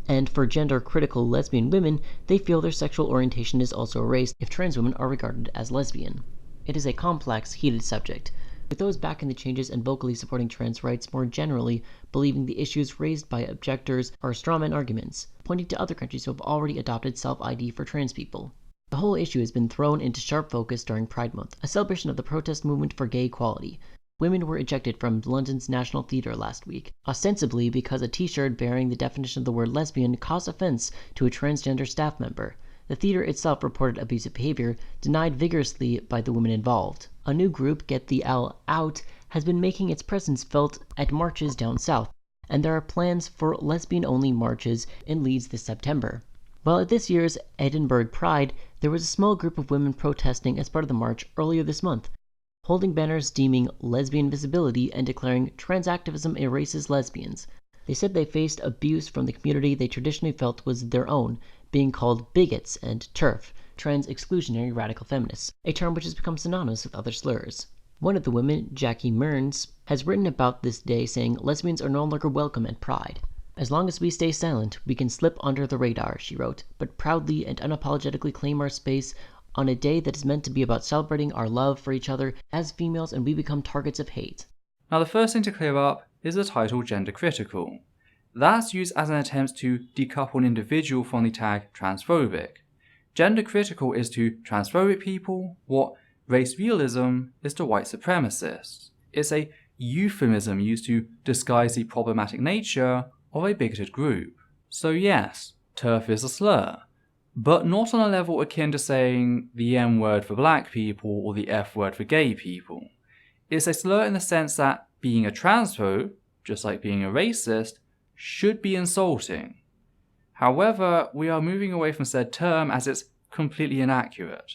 And for gender-critical lesbian women, they feel their sexual orientation is also erased if trans women are regarded as lesbian. It is a complex, heated subject, with those backing the changes and vocally supporting trans rights more generally believing the issues raised by objectors are strawman arguments, pointing to other countries who have already adopted self-ID for trans people. The whole issue has been thrown into sharp focus during Pride Month, a celebration of the protest movement for gay equality. Women were ejected from London's National Theatre last week, ostensibly because a t-shirt bearing the definition of the word lesbian caused offense to a transgender staff member. The theatre itself reported abusive behavior, denied vigorously by the women involved. A new group, Get the L Out, has been making its presence felt at marches down south, and there are plans for lesbian-only marches in Leeds this September. While at this year's Edinburgh Pride, there was a small group of women protesting as part of the march earlier this month, holding banners deeming lesbian visibility and declaring trans activism erases lesbians. They said they faced abuse from the community they traditionally felt was their own, being called bigots and TERF, trans exclusionary radical feminists, a term which has become synonymous with other slurs. One of the women, Jackie Mearns, has written about this day saying lesbians are no longer welcome at Pride. As long as we stay silent, we can slip under the radar, she wrote, but proudly and unapologetically claim our space on a day that is meant to be about celebrating our love for each other as females, and we become targets of hate. Now the first thing to clear up is the title gender critical. That's used as an attempt to decouple an individual from the tag transphobic. Gender critical is to transphobic people what race realism is to white supremacists. It's a euphemism used to disguise the problematic nature of a bigoted group. So yes, TERF is a slur, but not on a level akin to saying the M word for black people or the F word for gay people. It's a slur in the sense that being a transphobe, just like being a racist, should be insulting. However, we are moving away from said term as it's completely inaccurate.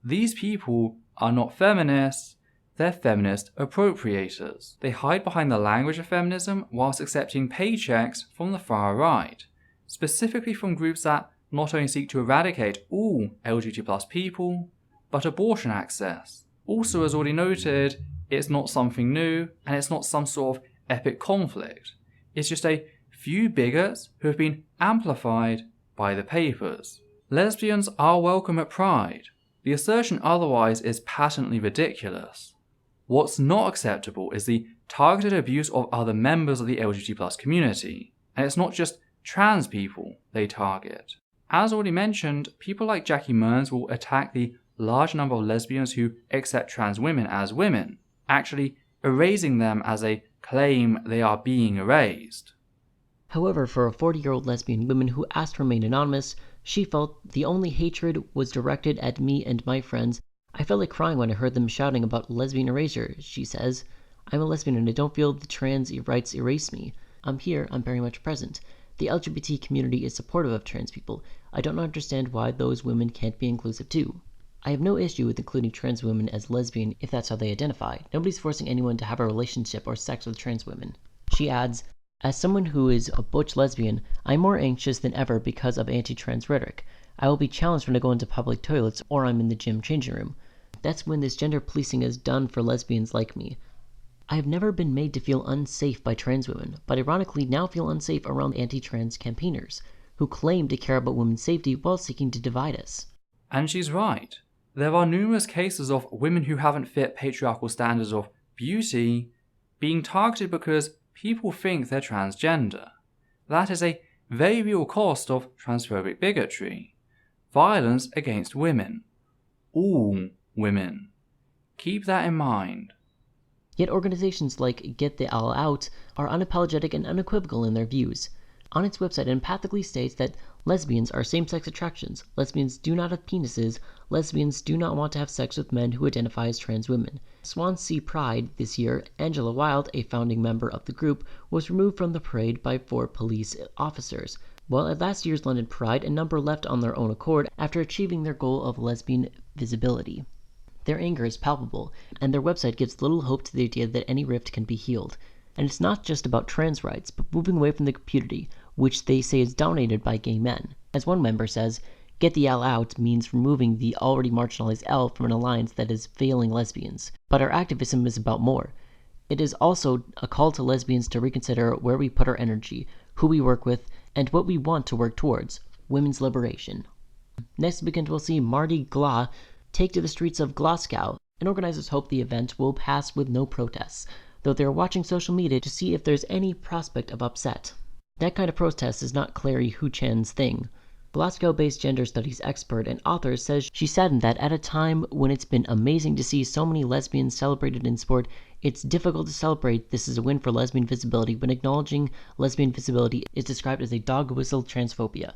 These people are not feminists, they're feminist appropriators. They hide behind the language of feminism whilst accepting paychecks from the far right, specifically from groups that not only seek to eradicate all LGBT+ people, but abortion access. Also, as already noted, it's not something new, and it's not some sort of epic conflict. It's just a few bigots who have been amplified by the papers. Lesbians are welcome at Pride. The assertion otherwise is patently ridiculous. What's not acceptable is the targeted abuse of other members of the LGBT+ community, and it's not just trans people they target. As already mentioned, people like Jackie Mearns will attack the large number of lesbians who accept trans women as women, actually erasing them as they claim they are being erased. However, for a 40-year-old lesbian woman who asked to remain anonymous, she felt the only hatred was directed at me and my friends. I felt like crying when I heard them shouting about lesbian erasure, she says. I'm a lesbian and I don't feel the trans rights erase me. I'm here, I'm very much present. The LGBT community is supportive of trans people. I don't understand why those women can't be inclusive too. I have no issue with including trans women as lesbian if that's how they identify. Nobody's forcing anyone to have a relationship or sex with trans women. She adds, as someone who is a butch lesbian, I'm more anxious than ever because of anti-trans rhetoric. I will be challenged when I go into public toilets or I'm in the gym changing room. That's when this gender policing is done for lesbians like me. I have never been made to feel unsafe by trans women, but ironically now feel unsafe around anti-trans campaigners, who claim to care about women's safety while seeking to divide us. And she's right. There are numerous cases of women who haven't fit patriarchal standards of beauty being targeted because people think they're transgender. That is a very real cost of transphobic bigotry. Violence against women. All women. Keep that in mind. Yet organizations like Get the All Out are unapologetic and unequivocal in their views. On its website, it empathically states that lesbians are same-sex attractions, lesbians do not have penises, lesbians do not want to have sex with men who identify as trans women. Swansea Pride this year, Angela Wilde, a founding member of the group, was removed from the parade by 4 police officers. While at last year's London Pride, a number left on their own accord after achieving their goal of lesbian visibility. Their anger is palpable, and their website gives little hope to the idea that any rift can be healed. And it's not just about trans rights, but moving away from the community, which they say is dominated by gay men. As one member says, Get the L out means removing the already marginalized L from an alliance that is failing lesbians. But our activism is about more. It is also a call to lesbians to reconsider where we put our energy, who we work with, and what we want to work towards: women's liberation. Next weekend we'll see Mardi Gras take to the streets of Glasgow, and organizers hope the event will pass with no protests, though they are watching social media to see if there's any prospect of upset. That kind of protest is not Clary Huchan's thing. Glasgow-based gender studies expert and author says she's saddened that at a time when it's been amazing to see so many lesbians celebrated in sport, it's difficult to celebrate this as a win for lesbian visibility when acknowledging lesbian visibility is described as a dog whistle transphobia.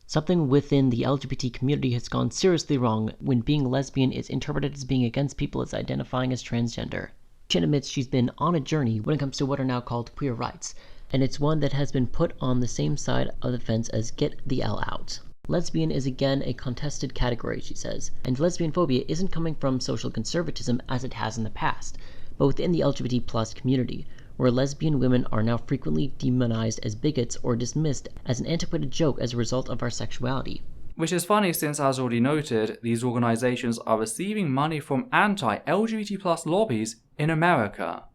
Something within the LGBT community has gone seriously wrong when being lesbian is interpreted as being against people as identifying as transgender. She admits she's been on a journey when it comes to what are now called queer rights, and it's one that has been put on the same side of the fence as Get the L out. Lesbian is again a contested category, she says, and lesbian phobia isn't coming from social conservatism as it has in the past, but within the LGBT+ community, where lesbian women are now frequently demonized as bigots or dismissed as an antiquated joke as a result of our sexuality. Which is funny since, as already noted, these organizations are receiving money from anti-LGBT+ lobbies in America.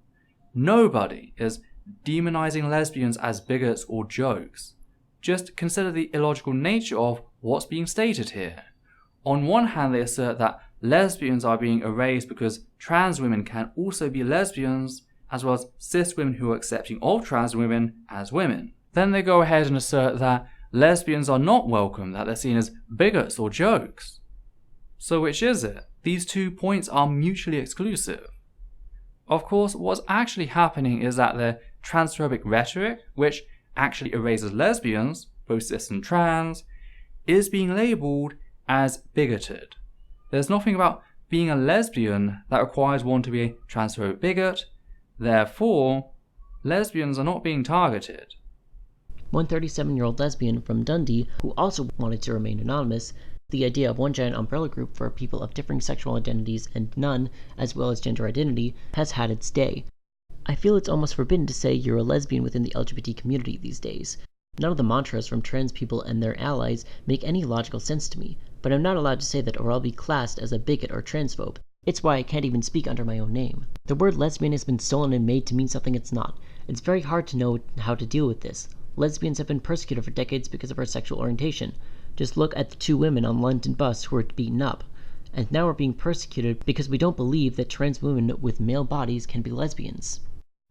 Nobody is demonizing lesbians as bigots or jokes. Just consider the illogical nature of what's being stated here. On one hand, they assert that lesbians are being erased because trans women can also be lesbians, as well as cis women who are accepting of trans women as women. Then they go ahead and assert that lesbians are not welcome, that they're seen as bigots or jokes. So which is it? These 2 points are mutually exclusive. Of course, what's actually happening is that their transphobic rhetoric, which actually erases lesbians, both cis and trans, is being labelled as bigoted. There's nothing about being a lesbian that requires one to be a transphobic bigot. Therefore, lesbians are not being targeted. One 37-year-old lesbian from Dundee, who also wanted to remain anonymous, the idea of one giant umbrella group for people of differing sexual identities and none, as well as gender identity, has had its day. I feel it's almost forbidden to say you're a lesbian within the LGBT community these days. None of the mantras from trans people and their allies make any logical sense to me, but I'm not allowed to say that or I'll be classed as a bigot or transphobe. It's why I can't even speak under my own name. The word lesbian has been stolen and made to mean something it's not. It's very hard to know how to deal with this. Lesbians have been persecuted for decades because of our sexual orientation. Just look at the 2 women on London bus who were beaten up. And now we're being persecuted because we don't believe that trans women with male bodies can be lesbians.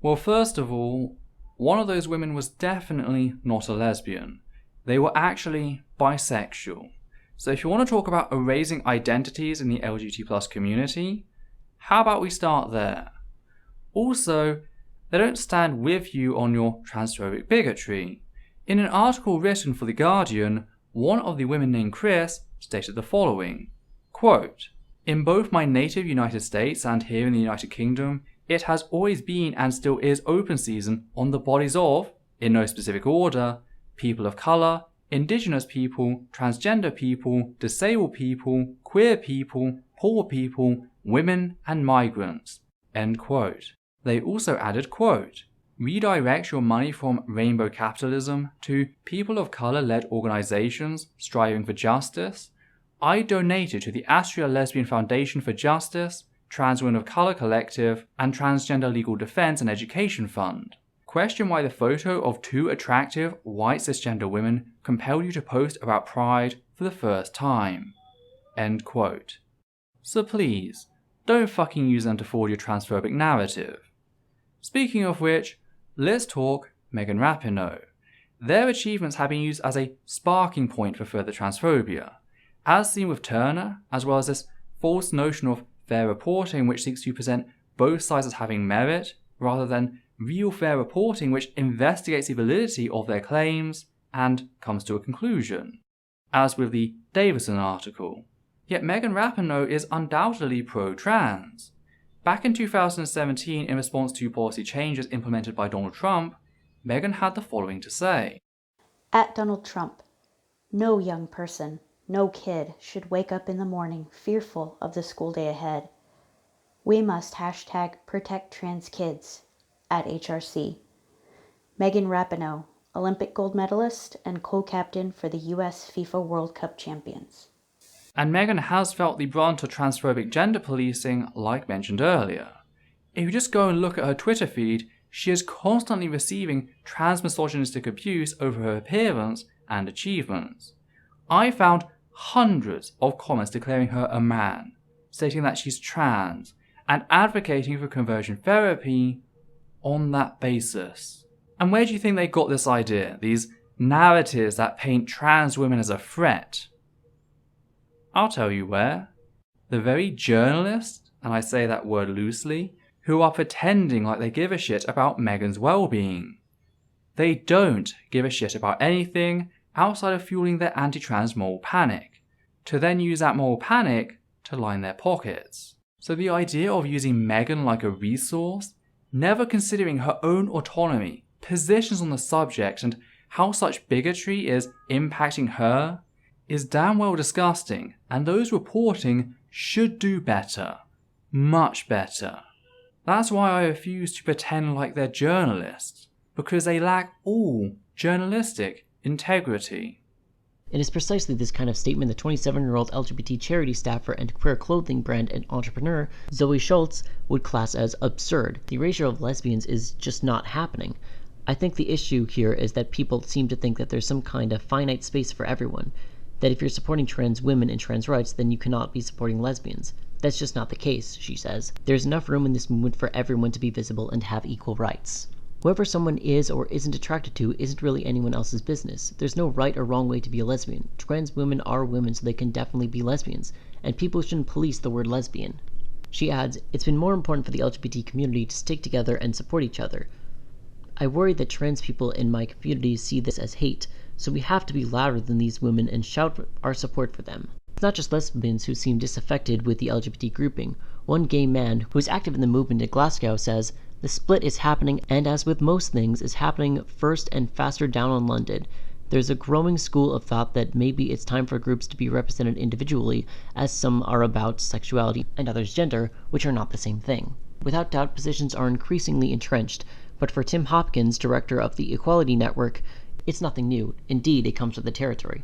Well, first of all, one of those women was definitely not a lesbian. They were actually bisexual. So if you want to talk about erasing identities in the LGBT+ community, how about we start there? Also, they don't stand with you on your transphobic bigotry. In an article written for The Guardian, one of the women named Chris stated the following, quote, "In both my native United States and here in the United Kingdom, it has always been and still is open season on the bodies of, in no specific order, people of colour, Indigenous people, transgender people, disabled people, queer people, poor people, women and migrants." End quote. They also added, quote, "Redirect your money from rainbow capitalism to people of colour-led organisations striving for justice. I donated to the Astria Lesbian Foundation for Justice, Trans Women of Colour Collective, and Transgender Legal Defence and Education Fund. Question why the photo of 2 attractive white cisgender women compelled you to post about Pride for the first time." End quote. So please, don't fucking use them to forward your transphobic narrative. Speaking of which, let's talk Megan Rapinoe. Their achievements have been used as a sparking point for further transphobia, as seen with Turner, as well as this false notion of fair reporting which seeks to present both sides as having merit, rather than real fair reporting which investigates the validity of their claims and comes to a conclusion, as with the Davison article. Yet Megan Rapinoe is undoubtedly pro-trans. Back in 2017, in response to policy changes implemented by Donald Trump, Megan had the following to say. At Donald Trump, no young person, no kid should wake up in the morning fearful of the school day ahead. We must #ProtectTransKids at HRC. Megan Rapinoe, Olympic gold medalist and co-captain for the US FIFA World Cup champions. And Megan has felt the brunt of transphobic gender policing, like mentioned earlier. If you just go and look at her Twitter feed, she is constantly receiving trans-misogynistic abuse over her appearance and achievements. I found hundreds of comments declaring her a man, stating that she's trans, and advocating for conversion therapy on that basis. And where do you think they got this idea? These narratives that paint trans women as a threat? I'll tell you where. The very journalists, and I say that word loosely, who are pretending like they give a shit about Megan's well-being. They don't give a shit about anything outside of fueling their anti-trans moral panic, to then use that moral panic to line their pockets. So the idea of using Megan like a resource, never considering her own autonomy, positions on the subject, and how such bigotry is impacting her, is damn well disgusting, and those reporting should do better. Much better. That's why I refuse to pretend like they're journalists, because they lack all journalistic integrity. It is precisely this kind of statement the 27-year-old LGBT charity staffer and queer clothing brand and entrepreneur Zoe Schultz would class as absurd. The erasure of lesbians is just not happening. I think the issue here is that people seem to think that there's some kind of finite space for everyone, that if you're supporting trans women and trans rights, then you cannot be supporting lesbians. That's just not the case, she says. There's enough room in this movement for everyone to be visible and have equal rights. Whoever someone is or isn't attracted to isn't really anyone else's business. There's no right or wrong way to be a lesbian. Trans women are women, so they can definitely be lesbians, and people shouldn't police the word lesbian. She adds, it's been more important for the LGBT community to stick together and support each other. I worry that trans people in my community see this as hate, so we have to be louder than these women and shout our support for them. It's not just lesbians who seem disaffected with the LGBT grouping. One gay man who is active in the movement in Glasgow says, the split is happening, and as with most things, is happening first and faster down on London. There's a growing school of thought that maybe it's time for groups to be represented individually, as some are about sexuality and others gender, which are not the same thing. Without doubt, positions are increasingly entrenched, but for Tim Hopkins, director of the Equality Network, it's nothing new. Indeed, it comes with the territory.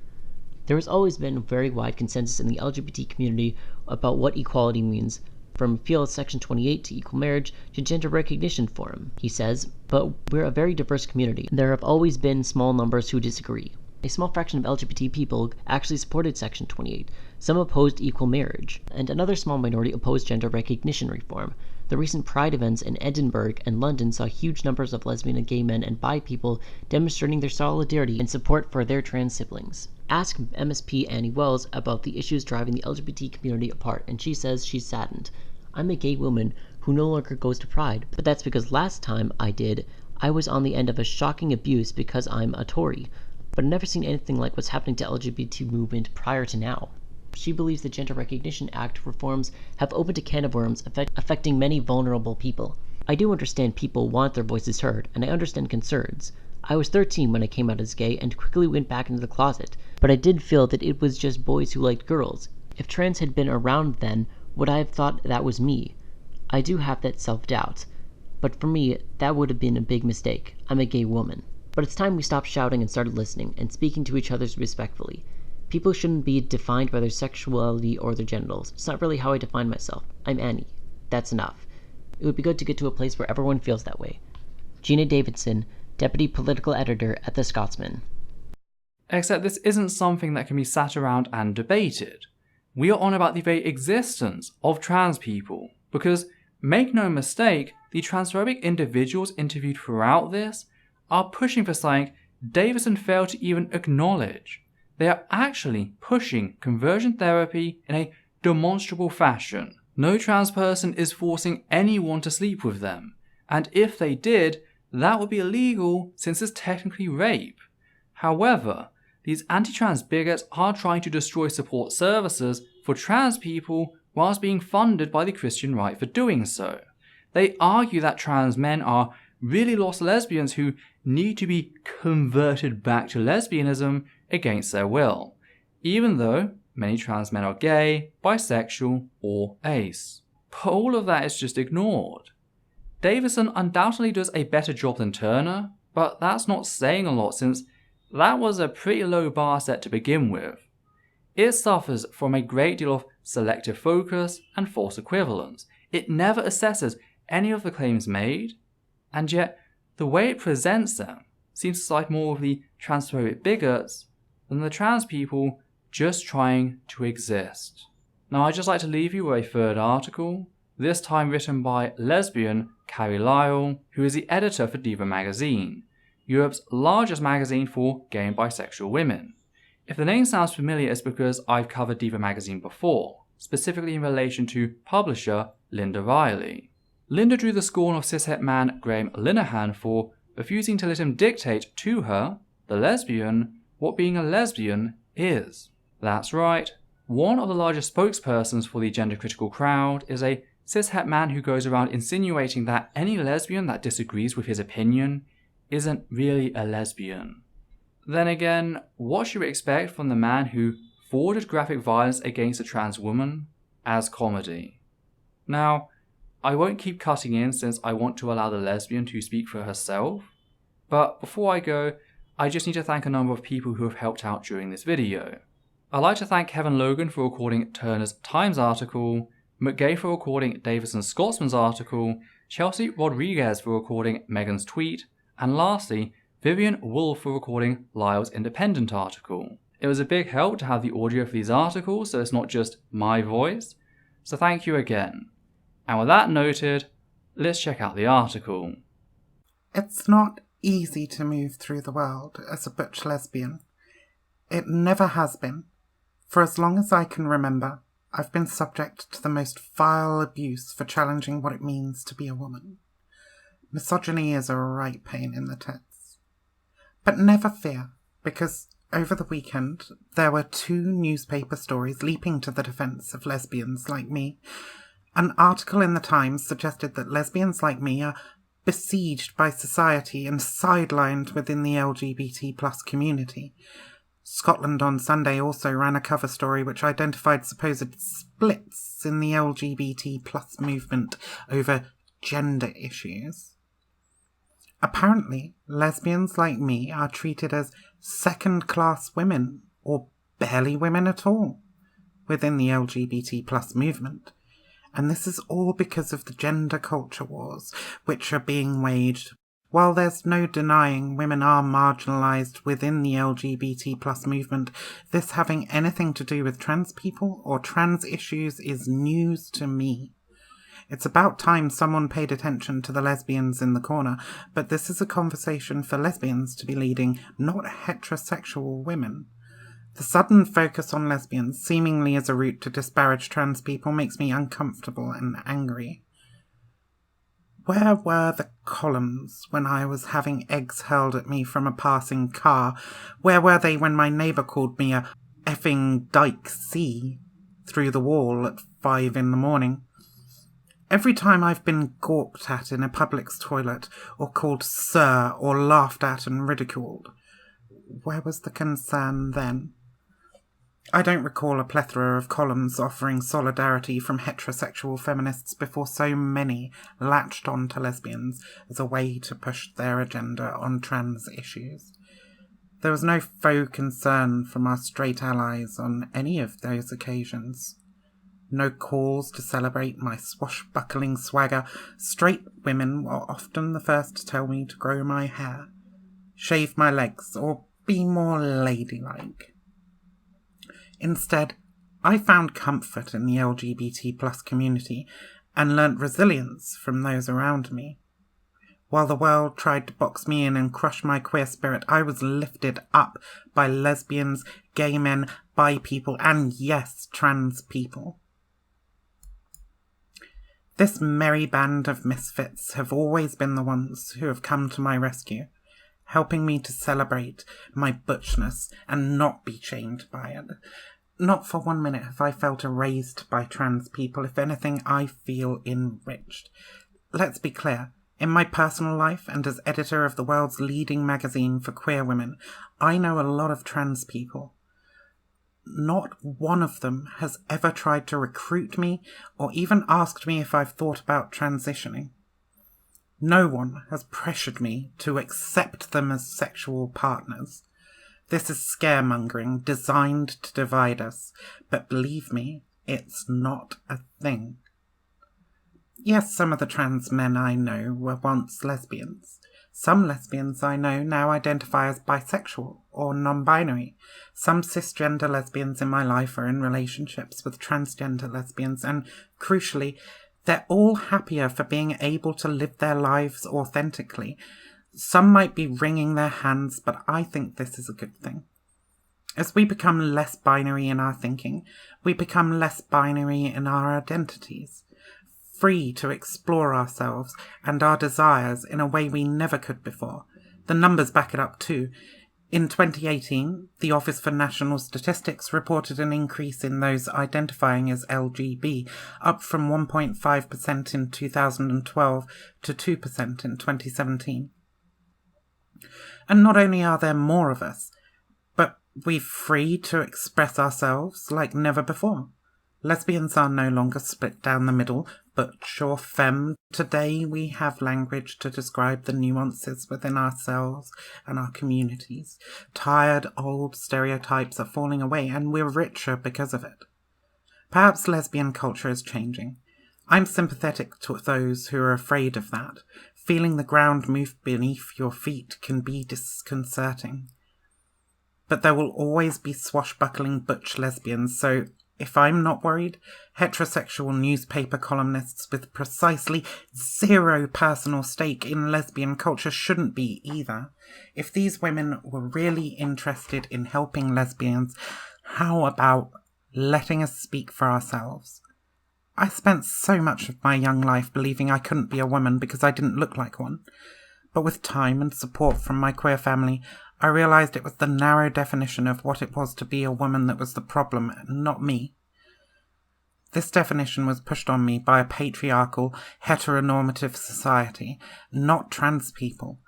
There has always been a very wide consensus in the LGBT community about what equality means, from appeal at Section 28 to equal marriage to gender recognition forum, he says, but we're a very diverse community. There have always been small numbers who disagree. A small fraction of LGBT people actually supported Section 28. Some opposed equal marriage, and another small minority opposed gender recognition reform. The recent Pride events in Edinburgh and London saw huge numbers of lesbian and gay men and bi people demonstrating their solidarity and support for their trans siblings. Ask MSP Annie Wells about the issues driving the LGBT community apart, and she says she's saddened. I'm a gay woman who no longer goes to Pride, but that's because last time I did, I was on the end of a shocking abuse because I'm a Tory, but I've never seen anything like what's happening to LGBT movement prior to now. She believes the Gender Recognition Act reforms have opened a can of worms affecting many vulnerable people. I do understand people want their voices heard, and I understand concerns. I was 13 when I came out as gay and quickly went back into the closet, but I did feel that it was just boys who liked girls. If trans had been around then, would I have thought that was me? I do have that self-doubt, but for me, that would have been a big mistake. I'm a gay woman. But it's time we stopped shouting and started listening and speaking to each other respectfully. People shouldn't be defined by their sexuality or their genitals. It's not really how I define myself. I'm Annie. That's enough. It would be good to get to a place where everyone feels that way. Gina Davidson, Deputy Political Editor at The Scotsman. Except this isn't something that can be sat around and debated. We are on about the very existence of trans people, because, make no mistake, the transphobic individuals interviewed throughout this are pushing for something Davison failed to even acknowledge. They are actually pushing conversion therapy in a demonstrable fashion. No trans person is forcing anyone to sleep with them, and if they did, that would be illegal since it's technically rape. However, these anti-trans bigots are trying to destroy support services for trans people whilst being funded by the Christian right for doing so. They argue that trans men are really lost lesbians who need to be converted back to lesbianism against their will, even though many trans men are gay, bisexual, or ace. But all of that is just ignored. Davison undoubtedly does a better job than Turner, but that's not saying a lot since that was a pretty low bar set to begin with. It suffers from a great deal of selective focus and false equivalence. It never assesses any of the claims made, and yet the way it presents them seems to side more with the transphobic bigots than the trans people just trying to exist. Now I'd just like to leave you with a third article, this time written by lesbian Carrie Lyle, who is the editor for Diva magazine, Europe's largest magazine for gay and bisexual women. If the name sounds familiar, it's because I've covered Diva magazine before, specifically in relation to publisher Linda Riley. Linda drew the scorn of cishet man Graham Linehan for refusing to let him dictate to her, the lesbian, what being a lesbian is. That's right, one of the largest spokespersons for the gender-critical crowd is a cishet man who goes around insinuating that any lesbian that disagrees with his opinion isn't really a lesbian. Then again, what should we expect from the man who forwarded graphic violence against a trans woman as comedy? Now, I won't keep cutting in since I want to allow the lesbian to speak for herself, but before I go, I just need to thank a number of people who have helped out during this video. I'd like to thank Kevin Logan for recording Turner's Times article, McGay for recording Davison's Scotsman's article, Chelsea Rodriguez for recording Megan's tweet, and lastly, Vivian Wolf for recording Lyle's Independent article. It was a big help to have the audio for these articles so it's not just my voice, so thank you again. And with that noted, let's check out the article. It's not easy to move through the world as a butch lesbian. It never has been. For as long as I can remember, I've been subject to the most vile abuse for challenging what it means to be a woman. Misogyny is a right pain in the tits. But never fear, because over the weekend there were 2 newspaper stories leaping to the defence of lesbians like me. An article in the Times suggested that lesbians like me are besieged by society and sidelined within the LGBT+ community. Scotland on Sunday also ran a cover story which identified supposed splits in the LGBT+ movement over gender issues. Apparently, lesbians like me are treated as second-class women, or barely women at all, within the LGBT+ movement. And this is all because of the gender culture wars, which are being waged. While there's no denying women are marginalised within the LGBT+ movement, this having anything to do with trans people or trans issues is news to me. It's about time someone paid attention to the lesbians in the corner, but this is a conversation for lesbians to be leading, not heterosexual women. The sudden focus on lesbians, seemingly as a route to disparage trans people, makes me uncomfortable and angry. Where were the columns when I was having eggs hurled at me from a passing car? Where were they when my neighbour called me a effing dyke C through the wall at 5 a.m? Every time I've been gawped at in a Publix toilet, or called sir, or laughed at and ridiculed, where was the concern then? I don't recall a plethora of columns offering solidarity from heterosexual feminists before so many latched on to lesbians as a way to push their agenda on trans issues. There was no faux concern from our straight allies on any of those occasions. No calls to celebrate my swashbuckling swagger. Straight women were often the first to tell me to grow my hair, shave my legs, or be more ladylike. Instead, I found comfort in the LGBT+ community and learnt resilience from those around me. While the world tried to box me in and crush my queer spirit, I was lifted up by lesbians, gay men, bi people, and yes, trans people. This merry band of misfits have always been the ones who have come to my rescue, helping me to celebrate my butchness and not be chained by it. Not for 1 minute have I felt erased by trans people. If anything, I feel enriched. Let's be clear. In my personal life and as editor of the world's leading magazine for queer women, I know a lot of trans people. Not one of them has ever tried to recruit me or even asked me if I've thought about transitioning. No one has pressured me to accept them as sexual partners. This is scaremongering designed to divide us, but believe me, it's not a thing. Yes, some of the trans men I know were once lesbians. Some lesbians I know now identify as bisexual or non-binary. Some cisgender lesbians in my life are in relationships with transgender lesbians, and crucially, they're all happier for being able to live their lives authentically. Some might be wringing their hands, but I think this is a good thing. As we become less binary in our thinking, we become less binary in our identities, free to explore ourselves and our desires in a way we never could before. The numbers back it up too. In 2018, the Office for National Statistics reported an increase in those identifying as LGB, up from 1.5% in 2012 to 2% in 2017. And not only are there more of us, but we're free to express ourselves like never before. Lesbians are no longer split down the middle, butch or femme. Today we have language to describe the nuances within ourselves and our communities. Tired, old stereotypes are falling away, and we're richer because of it. Perhaps lesbian culture is changing. I'm sympathetic to those who are afraid of that. Feeling the ground move beneath your feet can be disconcerting. But there will always be swashbuckling butch lesbians, so if I'm not worried, heterosexual newspaper columnists with precisely zero personal stake in lesbian culture shouldn't be either. If these women were really interested in helping lesbians, how about letting us speak for ourselves? I spent so much of my young life believing I couldn't be a woman because I didn't look like one. But with time and support from my queer family, I realised it was the narrow definition of what it was to be a woman that was the problem, not me. This definition was pushed on me by a patriarchal, heteronormative society, not trans people.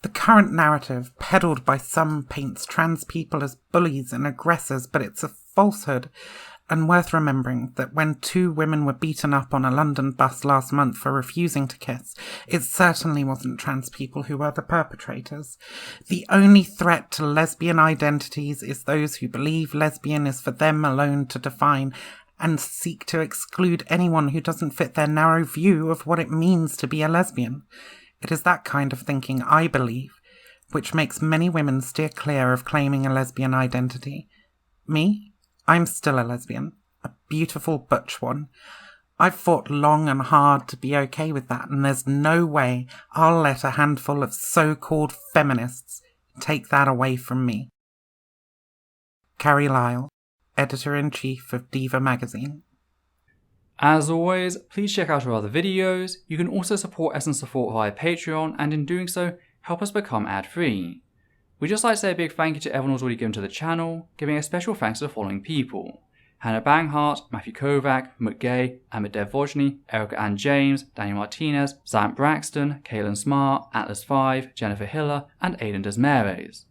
The current narrative, peddled by some, paints trans people as bullies and aggressors, but it's a falsehood. And worth remembering that when 2 women were beaten up on a London bus last month for refusing to kiss, it certainly wasn't trans people who were the perpetrators. The only threat to lesbian identities is those who believe lesbian is for them alone to define and seek to exclude anyone who doesn't fit their narrow view of what it means to be a lesbian. It is that kind of thinking, I believe, which makes many women steer clear of claiming a lesbian identity. Me? I'm still a lesbian, a beautiful butch one. I've fought long and hard to be okay with that, and there's no way I'll let a handful of so-called feminists take that away from me. Carrie Lyle, Editor-in-Chief of Diva magazine. As always, please check out our other videos. You can also support us and support via Patreon, and in doing so, help us become ad-free. We'd just like to say a big thank you to everyone who's already given to the channel, giving a special thanks to the following people: Hannah Banghart, Matthew Kovac, McGay, Ahmed Vojny, Erica Ann James, Daniel Martinez, Zant Braxton, Kaylin Smart, Atlas5, Jennifer Hiller, and Aidan Desmares.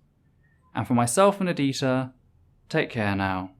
And for myself and Adita, take care now.